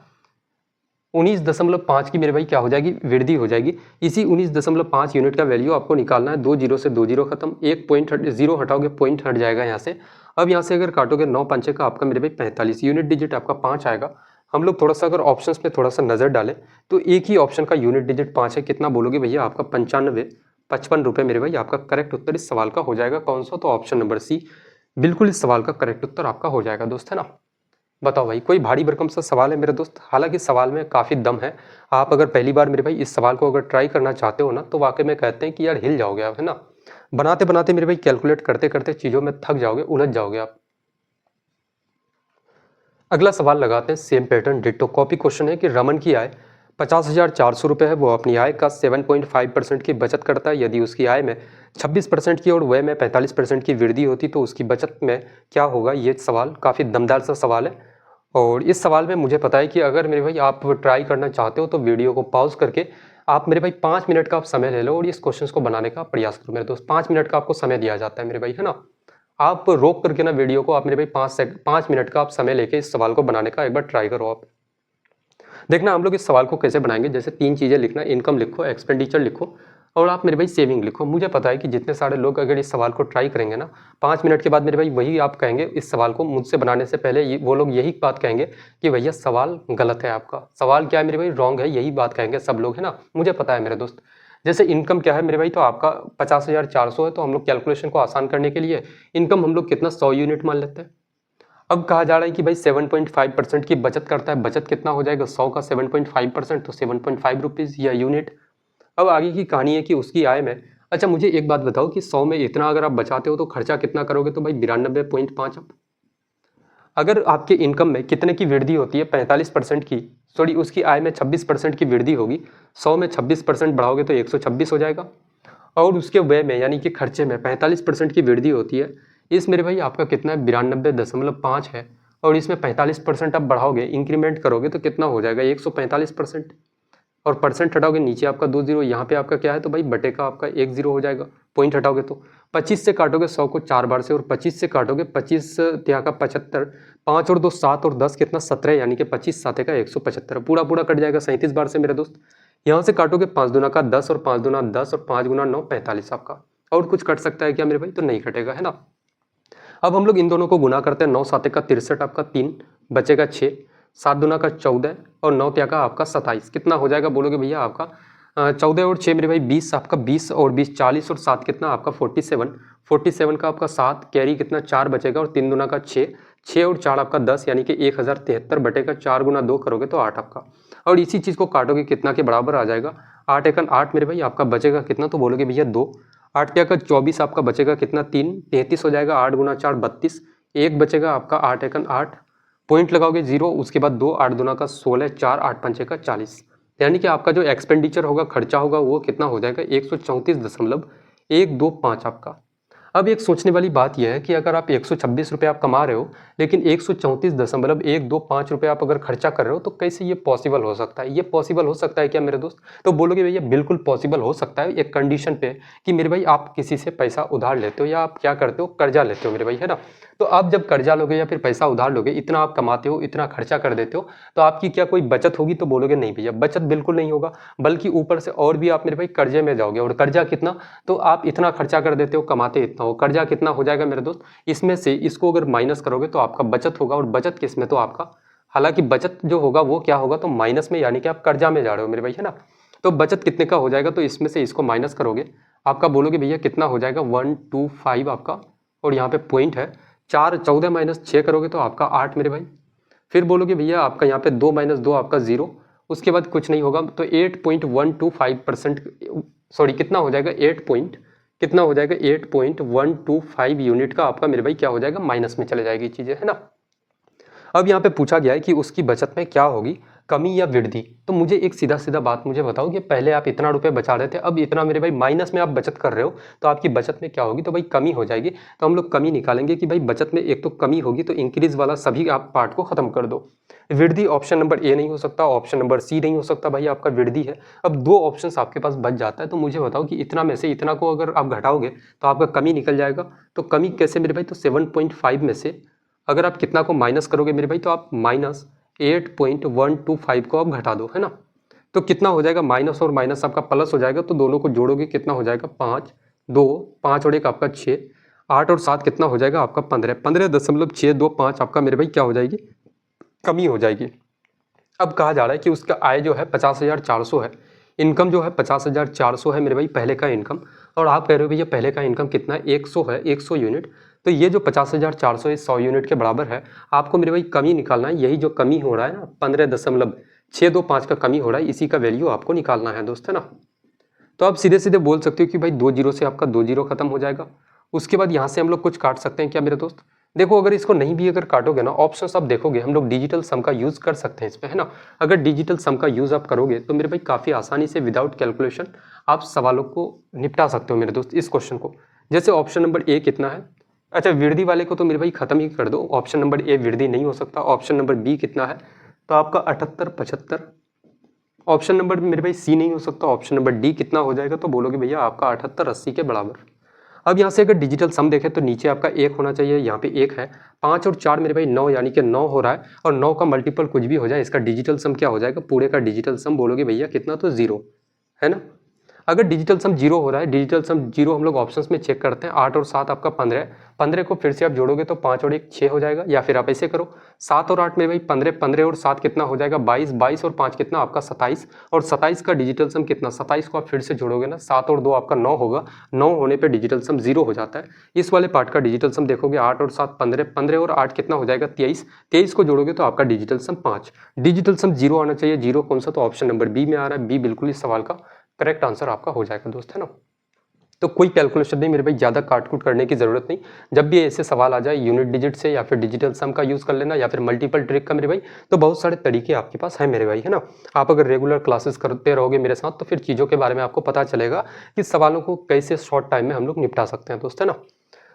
19.5 की मेरे भाई क्या हो जाएगी, वृद्धि हो जाएगी। इसी 19.5 यूनिट का वैल्यू आपको निकालना है। 2 जीरो से 2 जीरो खत्म, एक पॉइंट जीरो हटाओगे पॉइंट हट जाएगा यहाँ से। अब यहाँ से अगर काटोगे 9 पंचे का आपका मेरे भाई 45, यूनिट डिजिट आपका 5 आएगा। हम लोग थोड़ा सा अगर ऑप्शंस में थोड़ा सा नजर डालें तो एक ही ऑप्शन का यूनिट डिजिट 5 है, कितना बोलोगे भैया आपका 55 रुपये मेरे भाई। आपका करेक्ट उत्तर इस सवाल का हो जाएगा कौन सा, तो ऑप्शन नंबर सी बिल्कुल इस सवाल का करेक्ट उत्तर आपका हो जाएगा दोस्त, है ना। बताओ भाई, कोई भारी भरकम सा सवाल है मेरे दोस्त, हालांकि सवाल में काफ़ी दम है। आप अगर पहली बार मेरे भाई इस सवाल को अगर ट्राई करना चाहते हो ना, तो वाकई में कहते हैं कि यार हिल जाओगे आप, है ना। बनाते बनाते मेरे भाई कैलकुलेट करते करते चीज़ों में थक जाओगे, उलझ जाओगे आप। अगला सवाल लगाते हैं, same pattern ditto copy question है कि रमन की आय 50,400 रुपये है, वो अपनी आय का 7.5% की बचत करता है। यदि उसकी आय में 26% की और व्यय में 45% की वृद्धि होती तो उसकी बचत में क्या होगा। ये सवाल काफ़ी दमदार सा सवाल है, और इस सवाल में मुझे पता है कि अगर मेरे भाई आप ट्राई करना चाहते हो तो वीडियो को पॉज करके आप मेरे भाई 5 मिनट का आप समय ले लो और इस क्वेश्चन को बनाने का प्रयास करो मेरे दोस्त। 5 मिनट का आपको समय दिया जाता है मेरे भाई, है ना। आप रोक करके ना वीडियो को आप मेरे भाई 5 मिनट का आप समय लेके इस सवाल को बनाने का एक बार ट्राई करो आप। देखना हम लोग इस सवाल को कैसे बनाएंगे, जैसे 3 चीज़ें लिखना, इनकम लिखो, एक्सपेंडिचर लिखो और आप मेरे भाई सेविंग लिखो। मुझे पता है कि जितने सारे लोग अगर इस सवाल को ट्राई करेंगे ना, 5 मिनट के बाद मेरे भाई वही आप कहेंगे इस सवाल को मुझसे बनाने से पहले वो लोग यही बात कहेंगे कि भैया सवाल गलत है, आपका सवाल क्या है मेरे भाई, रॉन्ग है, यही बात कहेंगे सब लोग, है ना। मुझे पता है मेरे दोस्त। जैसे इनकम क्या है मेरे भाई, तो आपका 50,400 है, तो हम लोग कैलकुलेशन को आसान करने के लिए इनकम हम लोग कितना 100 यूनिट मान लेते हैं। अब कहा जा रहा है कि भाई 7.5% की बचत करता है, बचत कितना हो जाएगा 100 का 7.5%, तो 7.5 रुपीज़ या यूनिट। अब आगे की कहानी है कि उसकी आय में, अच्छा मुझे एक बात बताओ कि 100 में इतना अगर आप बचाते हो तो खर्चा कितना करोगे, तो भाई 92.5। अब अगर आपके इनकम में कितने की वृद्धि होती है 45% की, सॉरी उसकी आय में 26% की वृद्धि होगी, 100 में 26% बढ़ाओगे तो 126 हो जाएगा। और उसके व्यय में यानी कि खर्चे में 45% की वृद्धि होती है, इस मेरे भाई आपका कितना है 92.5 है, और इसमें 45% आप बढ़ाओगे इंक्रीमेंट करोगे तो कितना हो जाएगा 145%, और परसेंट हटाओगे नीचे आपका 2 जीरो, यहाँ पे आपका क्या है तो भाई बटे का आपका 1 जीरो हो जाएगा। पॉइंट हटाओगे तो 25 से काटोगे 100 को 4 बार से, और 25 से काटोगे 25 यहाँ का 75, 5 और 2 7 और 10 कितना 17, यानी कि 25 साते का 175, पूरा पूरा कट जाएगा 37 बार से मेरे दोस्त। यहाँ से काटोगे 5 दूना का 10 और 5 दूना 10 और 5 गुना 9 45 आपका। और कुछ कट सकता है क्या मेरे भाई, तो नहीं कटेगा, है ना। अब हम लोग इन दोनों को गुना करते हैं, 9 साते का 63 आपका 3 बचेगा 6, 7 दूना का 14 और 9 त्या का आपका 27, कितना हो जाएगा बोलोगे भैया आपका 14 और 6 मेरे भाई 20, आपका 20 और 20 40 और 7 कितना आपका 47 का आपका 7 कैरी कितना 4 बचेगा, और 3 दूना का 6, 6 और 4 आपका 10, यानी कि 1073 बटेगा 4 गुना 2 करोगे तो 8 आपका। और इसी चीज़ को काटोगे कितना के बराबर आ जाएगा 8 एकन 8 मेरे भाई, आपका बचेगा कितना, तो बोलोगे भैया 2, 8 क्या का 24 आपका बचेगा कितना 3, 33 हो जाएगा, 8 गुना 4 32, 1 बचेगा आपका 8 एकन 8, पॉइंट लगाओगे 0, उसके बाद 2, 8 दूना का 16, 4 8 पंचे का 40, यानी कि आपका जो एक्सपेंडिचर होगा खर्चा होगा वो कितना हो जाएगा 134.125 आपका। अब एक सोचने वाली बात यह है कि अगर आप 126 रुपये आप कमा रहे हो लेकिन 134.125 रुपये आप अगर खर्चा कर रहे हो, तो कैसे ये पॉसिबल हो सकता है। ये पॉसिबल हो सकता है क्या मेरे दोस्त, तो बोलोगे भैया बिल्कुल पॉसिबल हो सकता है, एक कंडीशन पे कि मेरे भाई आप किसी से पैसा उधार लेते हो या आप क्या करते हो कर्जा लेते हो मेरे भाई, है ना। तो आप जब कर्जा लोगे या फिर पैसा उधार लोगे, इतना आप कमाते हो, इतना खर्चा कर देते हो, तो आपकी क्या कोई बचत होगी, तो बोलोगे नहीं भैया बचत बिल्कुल नहीं होगा, बल्कि ऊपर से और भी आप मेरे भाई कर्जे में जाओगे। और कर्जा कितना, तो आप इतना खर्चा कर देते हो, कमाते इतना हो, कर्जा कितना हो जाएगा मेरे दोस्त, इसमें से इसको अगर माइनस करोगे तो आपका बचत होगा, और बचत किस में, तो आपका हालांकि बचत जो होगा वो क्या होगा, तो माइनस में, यानी कि आप कर्जा में जा रहे हो मेरे भाई, है ना। तो बचत कितने का हो जाएगा, तो इसमें से इसको माइनस करोगे, आपका बोलोगे भैया कितना हो जाएगा 125 आपका, और यहाँ पे पॉइंट है 4, 14 माइनस 6 करोगे तो आपका 8 मेरे भाई। फिर बोलोगे भैया आपका यहाँ पे 2 माइनस 2 आपका 0, उसके बाद कुछ नहीं होगा, तो 8.125%, सॉरी कितना हो जाएगा 8.125 यूनिट का आपका मेरे भाई क्या हो जाएगा, माइनस में चले जाएगी चीज़ें, है ना। अब यहाँ पे पूछा गया है कि उसकी बचत में क्या होगी, कमी या वृद्धि। तो मुझे एक सीधा सीधा बात मुझे बताओ कि पहले आप इतना रुपए बचा रहे थे, अब इतना मेरे भाई माइनस में आप बचत कर रहे हो, तो आपकी बचत में क्या होगी, तो भाई कमी हो जाएगी। तो हम लोग कमी निकालेंगे कि भाई बचत में एक तो कमी होगी, तो इंक्रीज वाला सभी आप पार्ट को खत्म कर दो। वृद्धि ऑप्शन नंबर ए नहीं हो सकता, ऑप्शन नंबर सी नहीं हो सकता, भाई आपका वृद्धि है। अब 2 ऑप्शन आपके पास बच जाता है, तो मुझे बताओ कि इतना में से इतना को अगर आप घटाओगे तो आपका कमी निकल जाएगा। तो कमी कैसे मेरे भाई, तो 7.5 में से अगर आप कितना को माइनस करोगे मेरे भाई, तो आप माइनस 8.125 को आप घटा दो, है ना। तो कितना हो जाएगा, माइनस और माइनस आपका प्लस हो जाएगा, तो दोनों को जोड़ोगे कितना हो जाएगा 5, 2, 5 और 1 आपका 6, 8 और 7 कितना हो जाएगा आपका 15, 15.625 आपका मेरे भाई क्या हो जाएगी, कमी हो जाएगी। अब कहा जा रहा है कि उसका आय जो है 50,400 है, इनकम जो है 50,400 है मेरे भाई पहले का इनकम, और आप कह रहे हो भैया पहले का इनकम कितना है, 100 है, 100 यूनिट। तो ये जो 50,400 है 100 यूनिट के बराबर है, आपको मेरे भाई कमी निकालना है। यही जो कमी हो रहा है ना 15.625 का कमी हो रहा है, इसी का वैल्यू आपको निकालना है दोस्त, है ना। तो आप सीधे सीधे बोल सकते हो कि भाई 2 जीरो से आपका 2 जीरो खत्म हो जाएगा। उसके बाद यहाँ से हम लोग कुछ काट सकते हैं क्या मेरे दोस्त, देखो अगर इसको नहीं भी अगर काटोगे ना, ऑप्शन आप देखोगे हम लोग डिजिटल सम का यूज कर सकते हैं इसमें, है ना। अगर डिजिटल सम का यूज आप करोगे तो मेरे भाई काफी आसानी से विदाउट कैलकुलेशन आप सवालों को निपटा सकते हो मेरे दोस्त इस क्वेश्चन को। जैसे ऑप्शन नंबर ए कितना है, अच्छा वृद्धि वाले को तो मेरे भाई खत्म ही कर दो, ऑप्शन नंबर ए वृद्धि नहीं हो सकता। ऑप्शन नंबर बी कितना है, तो आपका 78, 75। ऑप्शन नंबर मेरे भाई सी नहीं हो सकता, ऑप्शन नंबर डी कितना हो जाएगा, तो बोलोगे भैया आपका 78, 80 के बराबर। अब यहाँ से अगर डिजिटल सम देखें तो नीचे आपका 1 होना चाहिए, यहाँ पे 1 है, 5 और 4 मेरे भाई 9, यानी कि 9 हो रहा है, और 9 का मल्टीपल कुछ भी हो जाए इसका डिजिटल सम क्या हो जाएगा, पूरे का डिजिटल सम बोलोगे भैया कितना, तो 0, है ना। अगर डिजिटल सम 0 हो रहा है, डिजिटल सम 0 हम लोग ऑप्शंस में चेक करते हैं, 8 और 7 आपका 15, 15 को फिर से आप जोड़ोगे तो 5 और 1 6 हो जाएगा, या फिर आप ऐसे करो 7 और 8 में भाई 15, 15 और 7 कितना हो जाएगा 22, 22 और 5 कितना आपका 27, और 27 का डिजिटल सम कितना, 27 को आप फिर से जोड़ोगे ना, 7 और 2 आपका 9 होगा, 9 होने पर डिजिटल सम 0 हो जाता है। इस वाले पार्ट का डिजिटल सम देखोगे 8 और 7 15, 15 और 8 कितना हो जाएगा 23, 23 को जोड़ोगे तो आपका डिजिटल सम 5, डिजिटल सम 0 आना चाहिए। 0 कौन सा, तो ऑप्शन नंबर बी में आ रहा है, बी बिल्कुल इस सवाल का करेक्ट आंसर आपका हो जाएगा दोस्त, है ना। तो कोई कैलकुलेशन नहीं मेरे भाई, ज़्यादा काटकूट करने की जरूरत नहीं। जब भी ऐसे सवाल आ जाए यूनिट डिजिट से या फिर डिजिटल सम का यूज़ कर लेना, या फिर मल्टीपल ट्रिक का मेरे भाई, तो बहुत सारे तरीके आपके पास है मेरे भाई, है ना। आप अगर रेगुलर क्लासेस करते रहोगे मेरे साथ तो फिर चीज़ों के बारे में आपको पता चलेगा कि सवालों को कैसे शॉर्ट टाइम में हम लोग निपटा सकते हैं दोस्त, है ना।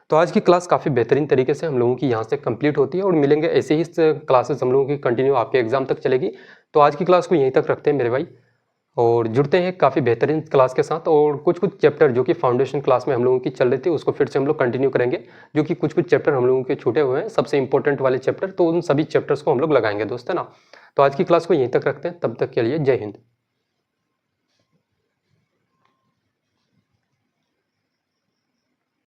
तो आज की क्लास काफ़ी बेहतरीन तरीके से हम लोगों की यहाँ से कंप्लीट होती है, और मिलेंगे ऐसे ही क्लासेस हम लोगों की कंटिन्यू आपके एग्जाम तक चलेगी। तो आज की क्लास को यहीं तक रखते हैं मेरे भाई, और जुड़ते हैं काफ़ी बेहतरीन क्लास के साथ, और कुछ कुछ चैप्टर जो कि फाउंडेशन क्लास में हम लोगों की चल रही थी उसको फिर से हम लोग कंटिन्यू करेंगे, जो कि कुछ कुछ चैप्टर हम लोगों के छूटे हुए हैं, सबसे इंपॉर्टेंट वाले चैप्टर, तो उन सभी चैप्टर्स को हम लोग लगाएंगे दोस्त, है ना। तो आज की क्लास को यहीं तक रखते हैं, तब तक के लिए जय हिंद।